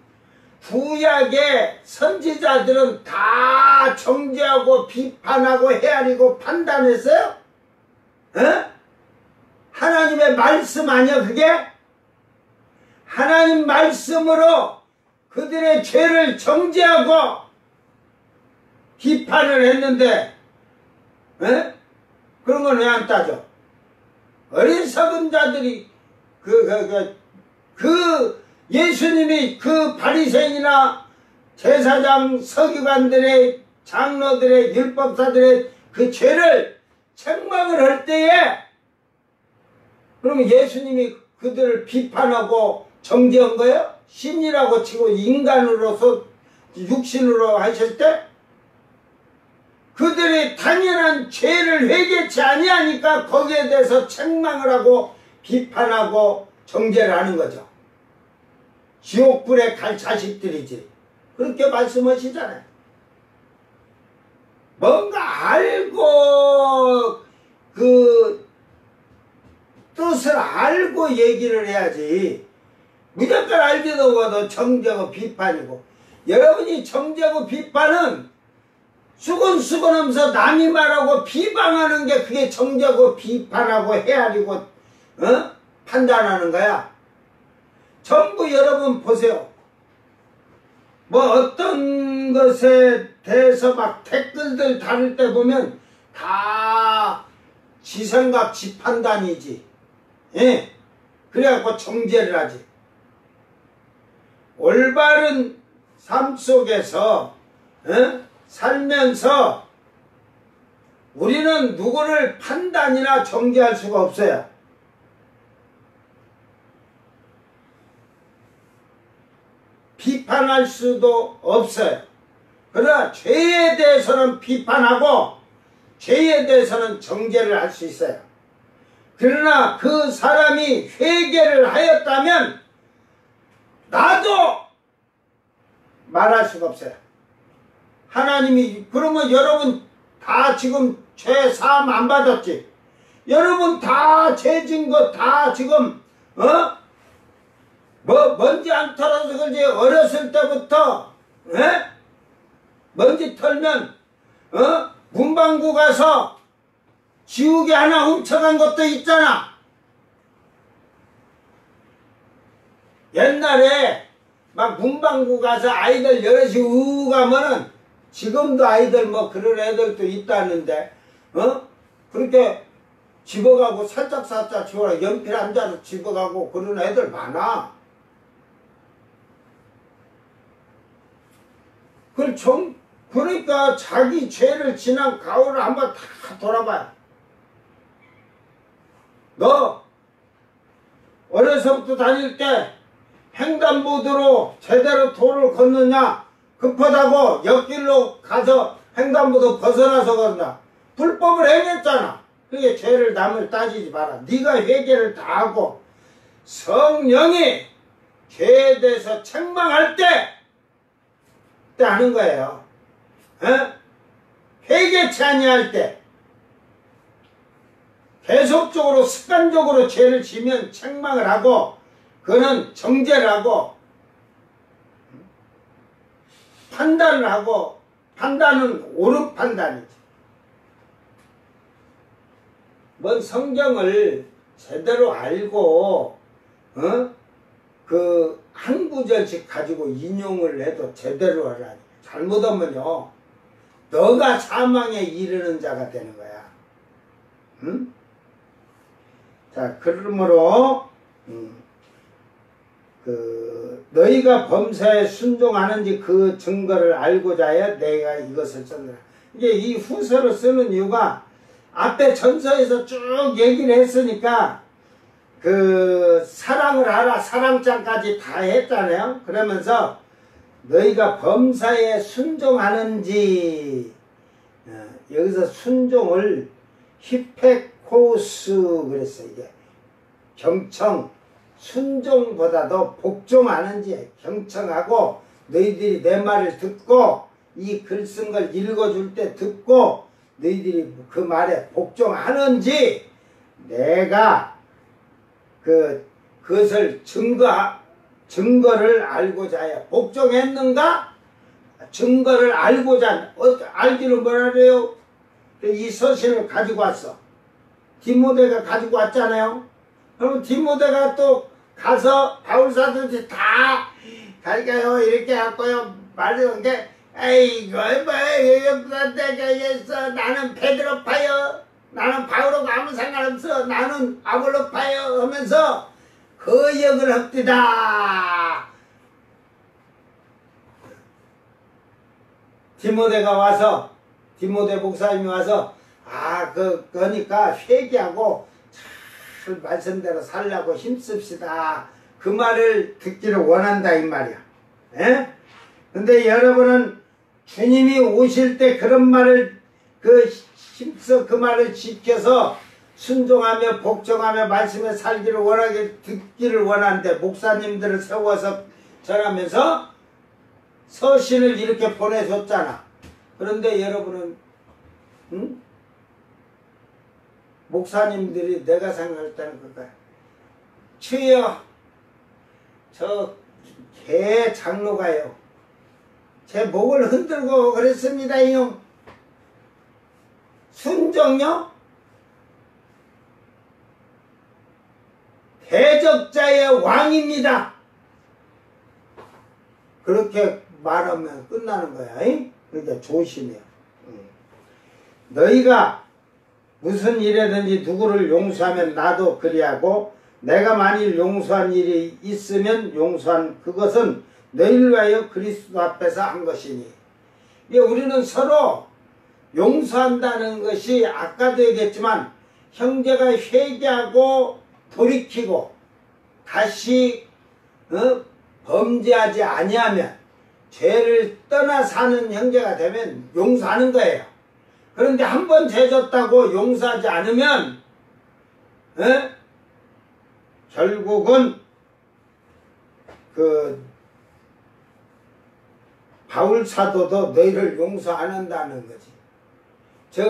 구약의 선지자들은 다 정죄하고 비판하고 헤아리고 판단했어요? 어? 하나님의 말씀 아니야 그게? 하나님 말씀으로 그들의 죄를 정죄하고 비판을 했는데 에? 그런 건 왜 안 따져? 어리석은 자들이 예수님이 그 바리새인이나 제사장 서기관들의 장로들의 율법사들의 그 죄를 책망을 할 때에 그러면 예수님이 그들을 비판하고 정죄한 거예요? 신이라고 치고 인간으로서 육신으로 하실 때 그들이 당연한 죄를 회개치 아니하니까 거기에 대해서 책망을 하고 비판하고 정죄를 하는 거죠. 지옥불에 갈 자식들이지. 그렇게 말씀하시잖아요. 뭔가 알고 그 뜻을 알고 얘기를 해야지. 무조건 알지도 못하고 정죄하고 비판이고. 여러분이 정죄하고 비판은 수근수근하면서 남이 말하고 비방하는 게 그게 정죄하고 비판하고 헤아리고 판단하는 거야. 전부 여러분 보세요. 뭐 어떤 것에 대해서 막 댓글들 다룰 때 보면 다 지생각 지판단이지. 예. 그래갖고 정죄를 하지. 올바른 삶 속에서 살면서 우리는 누구를 판단이나 정죄할 수가 없어요. 비판할 수도 없어요. 그러나 죄에 대해서는 비판하고 죄에 대해서는 정죄를 할 수 있어요. 그러나 그 사람이 회개를 하였다면 나도 말할 수가 없어요. 하나님이 그러면 여러분 다 지금 죄 사함 안 받았지? 여러분 다 죄진 거 다 지금 뭐 먼지 안 털어서 그러지 어렸을 때부터 먼지 털면 문방구 가서 지우개 하나 훔쳐간 것도 있잖아. 옛날에 막 문방구 가서 아이들 여럿이 우우 가면은 지금도 아이들 뭐 그런 애들도 있다는데 그렇게 집어가고 살짝살짝 지워라 연필 한 자루 집어가고 그런 애들 많아. 그러니까 자기 죄를 지난 가오를 한번 다 돌아봐요. 너 어려서부터 다닐 때 횡단보도로 제대로 도를 걷느냐? 급하다고 옆길로 가서 횡단보도 벗어나서 건다. 불법을 행했잖아. 그게 죄를 남을 따지지 마라. 네가 회개를 다 하고 성령이 죄에 대해서 책망할 때 하는 거예요. 회개치 아니할 때 계속적으로 습관적으로 죄를 지면 책망을 하고 그는 정죄를 하고 판단을 하고 판단은 옳은 판단이지. 뭔 성경을 제대로 알고 그 한 구절씩 가지고 인용을 해도 제대로 하라니. 잘못하면요 너가 사망에 이르는 자가 되는 거야. 응? 자 그러므로 너희가 범사에 순종하는지 그 증거를 알고자 하여 내가 이것을 썼느라. 이게 이 후서를 쓰는 이유가 앞에 전서에서 쭉 얘기를 했으니까 그 사랑을 하라 사랑장까지 다 했잖아요. 그러면서 너희가 범사에 순종하는지 여기서 순종을 히페코스 그랬어요. 이게 경청 순종보다도 복종하는지 경청하고 너희들이 내 말을 듣고 이 글 쓴 걸 읽어줄 때 듣고 너희들이 그 말에 복종하는지 내가 그것을 증거하고 증거를 알고자 해요. 복종했는가? 증거를 알고자, 알기는 뭐라 그래요? 이 서신을 가지고 왔어. 디모데가 가지고 왔잖아요. 그럼 디모데가 또 가서 바울사도한테 다 갈까요? 이렇게 할거요. 말하는 게, 에이, 이거 뭐, 내가 했어. 나는 베드로파요. 나는 바울하고 아무 상관없어. 나는 아볼로파요. 하면서 그 역을 합디다. 디모데가 와서, 디모데 목사님이 와서, 그러니까 회개하고 잘 말씀대로 살라고 힘씁시다. 그 말을 듣기를 원한다, 이 말이야. 예? 근데 여러분은 주님이 오실 때 그런 말을, 힘써 그 말을 지켜서 순종하며 복종하며 말씀에 살기를 원하게 듣기를 원하는데, 목사님들을 세워서 전하면서 서신을 이렇게 보내줬잖아. 그런데 여러분은, 응? 목사님들이 내가 생각할 때는 그거야. 주여, 저 개 장로가요, 제 목을 흔들고 그랬습니다. 이놈 순종요? 대적자의 왕입니다. 그렇게 말하면 끝나는 거야. 그러니까 조심해요. 너희가 무슨 일이든지 누구를 용서하면 나도 그리하고, 내가 만일 용서한 일이 있으면 용서한 그것은 너희를 위하여 그리스도 앞에서 한 것이니. 우리는 서로 용서한다는 것이 아까도 얘기했지만, 형제가 회개하고 돌이키고 다시 범죄하지 아니하면, 죄를 떠나 사는 형제가 되면 용서하는 거예요. 그런데 한 번 죄 졌다고 용서하지 않으면 결국은 바울 사도도 너희를 용서 안 한다는 거지.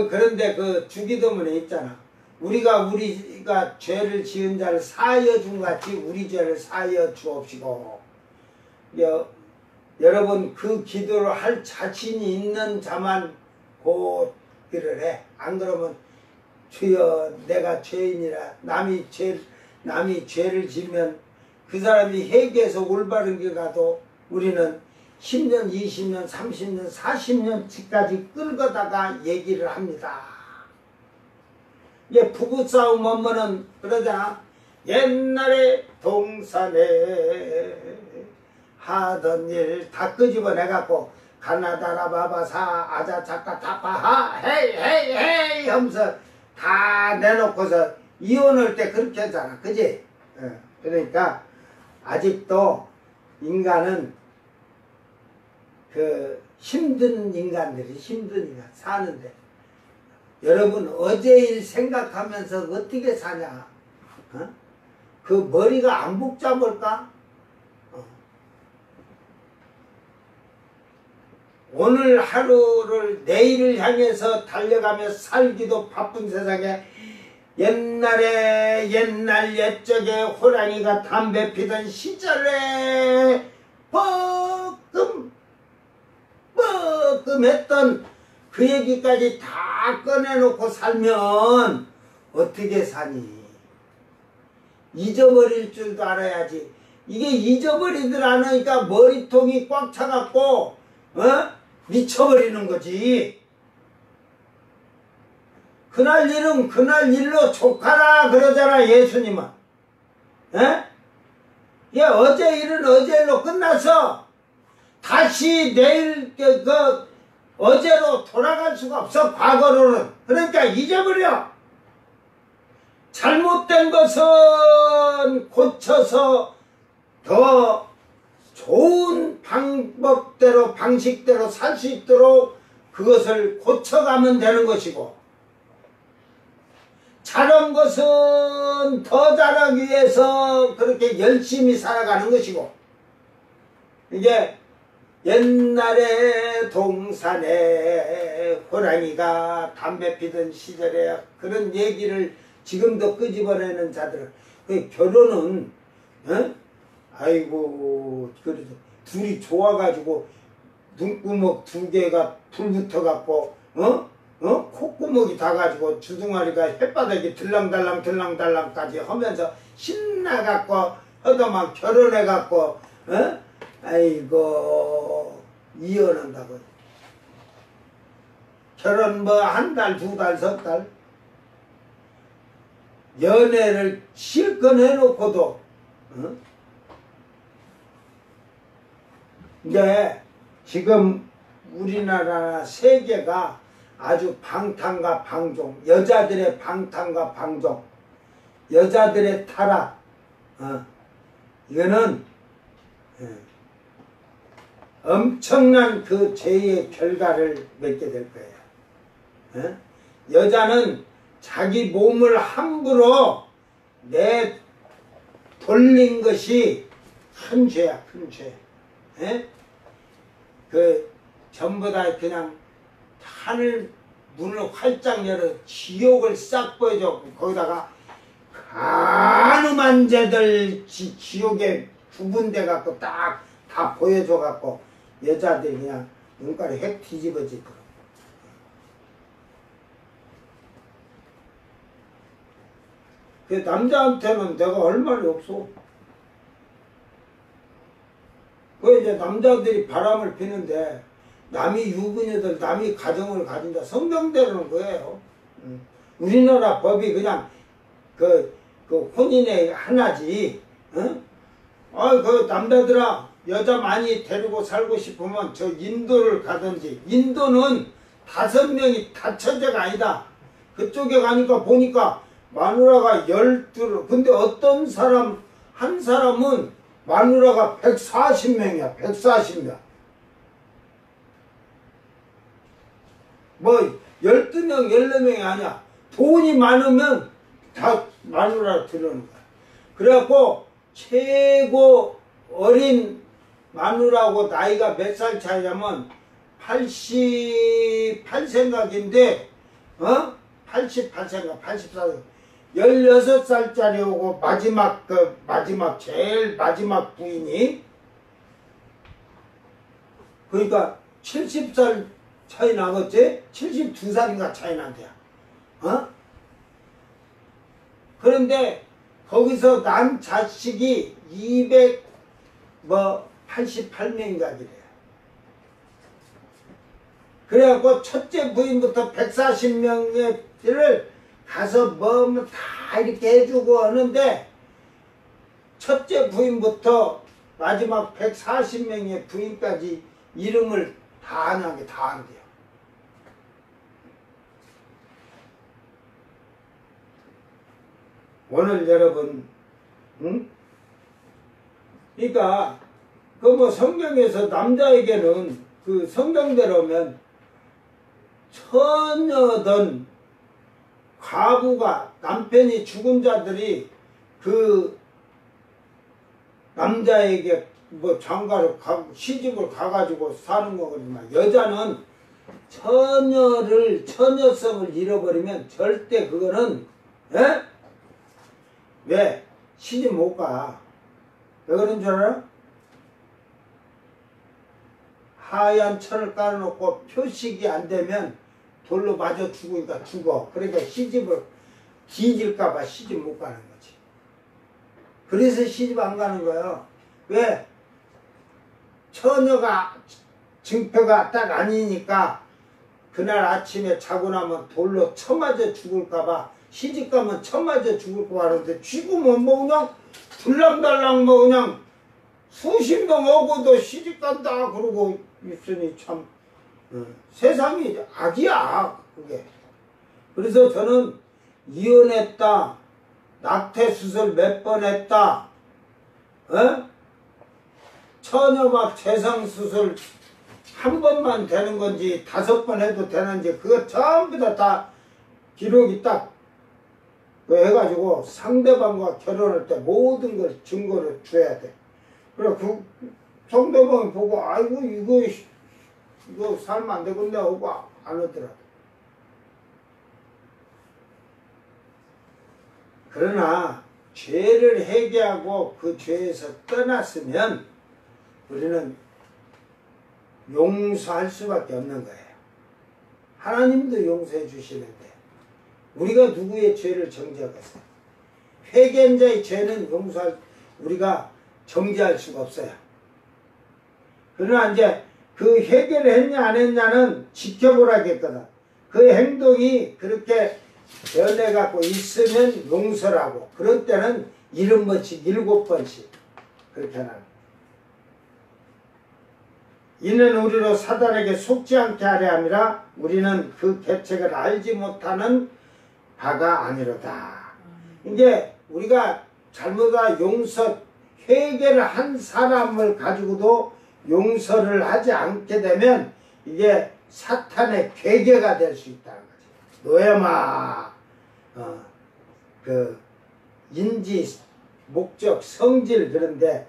그런데 주기도문에 있잖아. 우리가 죄를 지은 자를 사하여 준 같이 우리 죄를 사하여 주옵시고. 여러분, 그 기도를 할 자신이 있는 자만 기도를 해. 안 그러면 주여 내가 죄인이라, 남이 죄를 지면 그 사람이 회개해서 올바른 길 가도 우리는 10년, 20년, 30년, 40년치까지 끌고다가 얘기를 합니다. 부부싸움 하면은 그러잖아. 옛날에 동산에 하던 일 다 끄집어내갖고 가나다라 바바사 아자차카 타파하 헤이 하면서 다 내놓고서 이혼할 때 그렇게 하잖아. 그지? 그러니까 아직도 인간은 힘든 인간들이 사는데, 여러분 어제 일 생각하면서 어떻게 사냐? 그 머리가 안 복잡할까? 오늘 하루를, 내일을 향해서 달려가며 살기도 바쁜 세상에, 옛날 옛적에 호랑이가 담배 피던 시절에 뻐끔했던 그 얘기까지 다 꺼내놓고 살면 어떻게 사니? 잊어버릴 줄도 알아야지. 이게 잊어버리들 않으니까 머리통이 꽉 차갖고 미쳐버리는 거지. 그날 일은 그날 일로 족하라 그러잖아, 예수님은. 어제 일은 어제 일로 끝나서 다시 내일 어제로 돌아갈 수가 없어, 과거로는. 그러니까 잊어버려. 잘못된 것은 고쳐서 더 좋은 방법대로, 방식대로 살 수 있도록 그것을 고쳐가면 되는 것이고, 잘한 것은 더 잘하기 위해서 그렇게 열심히 살아가는 것이고, 이게 옛날에 동산에 호랑이가 담배 피던 시절에 그런 얘기를 지금도 끄집어내는 자들은, 결혼은 아이고 그래서 둘이 좋아가지고 눈구멍 두 개가 불 붙어갖고 콧구멍이 다 가지고 주둥아리가 햇바닥에 들랑달랑 들랑달랑까지 하면서 신나갖고 하다만 결혼해갖고 아이고 이혼한다고. 결혼 뭐 한 달, 두 달, 석 달 연애를 실컷 해놓고도 이제 지금 우리나라 세계가 아주 방탕과 방종, 여자들의 방탕과 방종, 여자들의 타락, 이거는 엄청난 그 죄의 결과를 맺게 될 거예요. 여자는 자기 몸을 함부로 돌린 것이 큰 죄야, 큰 죄. 그 전부 다 그냥 하늘 문을 활짝 열어 지옥을 싹 보여줘. 거기다가 가늠한 죄들 지옥에 구분돼 갖고 딱 다 보여줘 갖고 여자들이 그냥 눈깔이 획 뒤집어질 거야. 그 남자한테는 내가 할 말이 없어. 그 이제 남자들이 바람을 피는데 남이 유부녀들, 남이 가정을 가진다. 성경대로는 거예요. 우리나라 법이 그냥 그 혼인의 하나지. 그 남자들아 여자 많이 데리고 살고 싶으면 저 인도를 가든지. 인도는 5명이 다 처제가 아니다. 그쪽에 가니까 보니까 마누라가 12. 근데 어떤 사람 한 사람은 마누라가 140명이야. 140명. 뭐 12명 14명이 아니야. 돈이 많으면 다 마누라 들어오는 거야. 그래갖고 최고 어린 마누라하고 나이가 몇 살 차이냐면 88생각인데 88생각 84생 16살짜리하고 제일 마지막 부인이 그러니까 70살 차이 나겠지? 72살인가 차이 난대야. 그런데 거기서 난 자식이 288명인가 그래요. 그래갖고 첫째 부인부터 140명을 가서 뭐 다 이렇게 해주고 하는데 첫째 부인부터 마지막 140명의 부인까지 이름을 다 아는 게 다 한대요. 오늘 여러분, 그러니까 그 뭐 성경에서 남자에게는 그 성경대로면 처녀든 과부가 남편이 죽은 자들이 그 남자에게 뭐 장가를 시집을 가가지고 사는 거거든요. 여자는 처녀성을 잃어버리면 절대 그거는 왜 시집 못 가? 왜 그런 줄 알아? 하얀 천을 깔아놓고 표식이 안 되면 돌로 맞아 죽으니까 죽어. 그러니까 시집을 뒤질까봐 시집 못 가는 거지. 그래서 시집 안 가는 거예요. 왜? 처녀가 증표가 딱 아니니까 그날 아침에 자고 나면 돌로 쳐맞아 죽을까봐 시집 가면 쳐맞아 죽을까 하는데 지금은 뭐 그냥 둘랑달랑 뭐 그냥 수십 명 오고도 시집 간다 그러고 있으니 참 세상이 악이야 그게. 그래서 저는 이혼했다, 낙태수술 몇 번 했다, 처녀막 재상수술 한 번만 되는 건지 5번 해도 되는지 그거 전부 다 기록이 딱 해가지고 상대방과 결혼할 때 모든 걸 증거를 줘야 돼. 그래 그 상대방이 보고 아이고 이거 살면 안 되겠네 하고 안 하더라고. 그러나 죄를 회개하고 그 죄에서 떠났으면 우리는 용서할 수밖에 없는 거예요. 하나님도 용서해 주시는데 우리가 누구의 죄를 정죄하겠어요? 회개한 자의 죄는 우리가 정죄할 수가 없어요. 그러나 이제 그 회개를 했냐 안 했냐는 지켜보라겠거든. 그 행동이 그렇게 변해갖고 있으면 용서를 하고, 그런 때는 70번씩 7번씩 그렇게 하는. 이는 우리로 사단에게 속지 않게 하려 함이라. 우리는 그 계책을 알지 못하는 바가 아니로다. 이제 우리가 잘못한 회개를 한 사람을 가지고도 용서를 하지 않게 되면 이게 사탄의 괴계가 될 수 있다는 거지. 노예마 그 인지 목적 성질, 그런데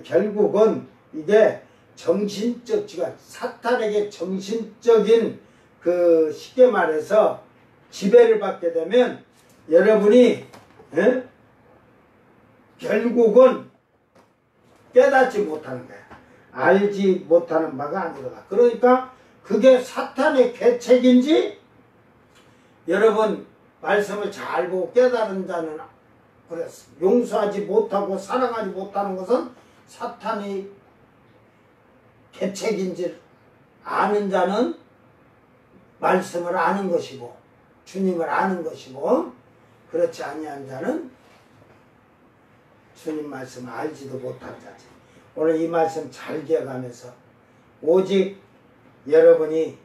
결국은 이게 정신적 사탄에게 정신적인 그 쉽게 말해서 지배를 받게 되면 여러분이 결국은 깨닫지 못하는 거야. 알지 못하는 바가 아니라. 그러니까 그게 사탄의 계책인지, 여러분 말씀을 잘 보고 깨달은 자는 그랬어. 용서하지 못하고 사랑하지 못하는 것은 사탄의 계책인지 아는 자는 말씀을 아는 것이고 주님을 아는 것이고, 그렇지 아니한 자는 주님 말씀을 알지도 못한 자지. 오늘 이 말씀 잘 기억하면서 오직 여러분이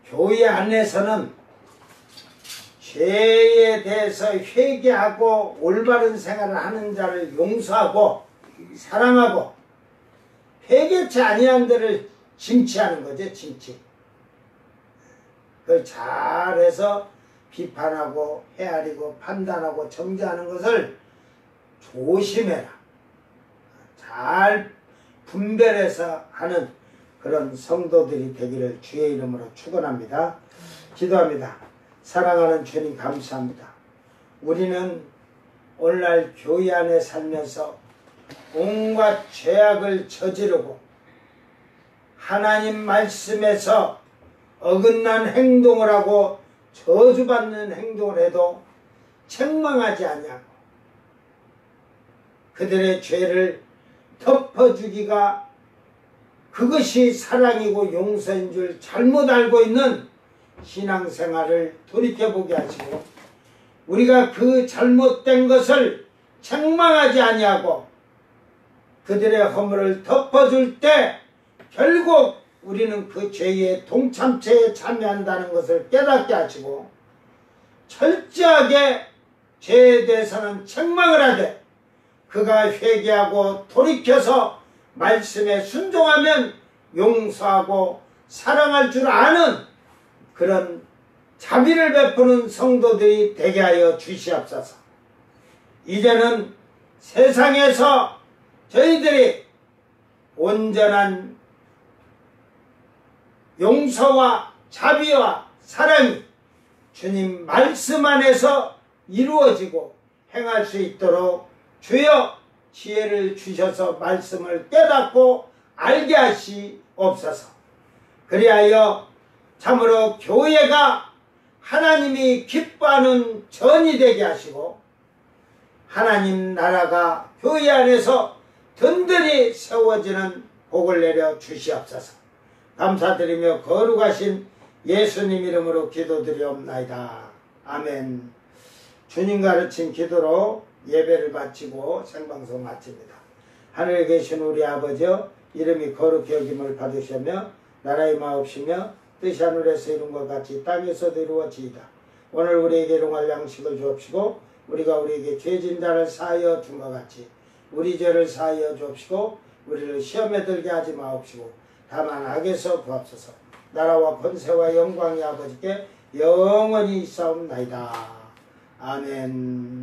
교회 안에서는 죄에 대해서 회개하고 올바른 생활을 하는 자를 용서하고 사랑하고, 회개치 아니한 데를 징치하는 거죠. 징치. 그걸 잘해서 비판하고 헤아리고 판단하고 정죄하는 것을 조심해라. 잘 분별해서 하는 그런 성도들이 되기를 주의 이름으로 축원합니다. 기도합니다. 사랑하는 주님 감사합니다. 우리는 오늘날 교회 안에 살면서 온갖 죄악을 저지르고 하나님 말씀에서 어긋난 행동을 하고 저주받는 행동을 해도 책망하지 아니하고 그들의 죄를 덮어주기가 그것이 사랑이고 용서인 줄 잘못 알고 있는 신앙생활을 돌이켜보게 하시고, 우리가 그 잘못된 것을 책망하지 아니하고 그들의 허물을 덮어줄 때 결국 우리는 그 죄의 동참체에 참여한다는 것을 깨닫게 하시고, 철저하게 죄에 대해서는 책망을 하되 그가 회개하고 돌이켜서 말씀에 순종하면 용서하고 사랑할 줄 아는 그런 자비를 베푸는 성도들이 되게 하여 주시옵소서. 이제는 세상에서 저희들이 온전한 용서와 자비와 사랑이 주님 말씀 안에서 이루어지고 행할 수 있도록 주여 지혜를 주셔서 말씀을 깨닫고 알게 하시옵소서. 그리하여 참으로 교회가 하나님이 기뻐하는 전이 되게 하시고 하나님 나라가 교회 안에서 든든히 세워지는 복을 내려 주시옵소서. 감사드리며 거룩하신 예수님 이름으로 기도드리옵나이다. 아멘. 주님 가르친 기도로 예배를 마치고 생방송 마칩니다. 하늘에 계신 우리 아버지여, 이름이 거룩히 여김을 받으시며 나라의 마옵시며 뜻이 하늘에서 이룬 것 같이 땅에서도 이루어지이다. 오늘 우리에게 일용할 양식을 주옵시고 우리가 우리에게 죄진 자를 사하여 준 것 같이 우리 죄를 사하여 주옵시고 우리를 시험에 들게 하지 마옵시고 다만 악에서 구하옵소서. 나라와 권세와 영광이 아버지께 영원히 있사옵나이다. 아멘.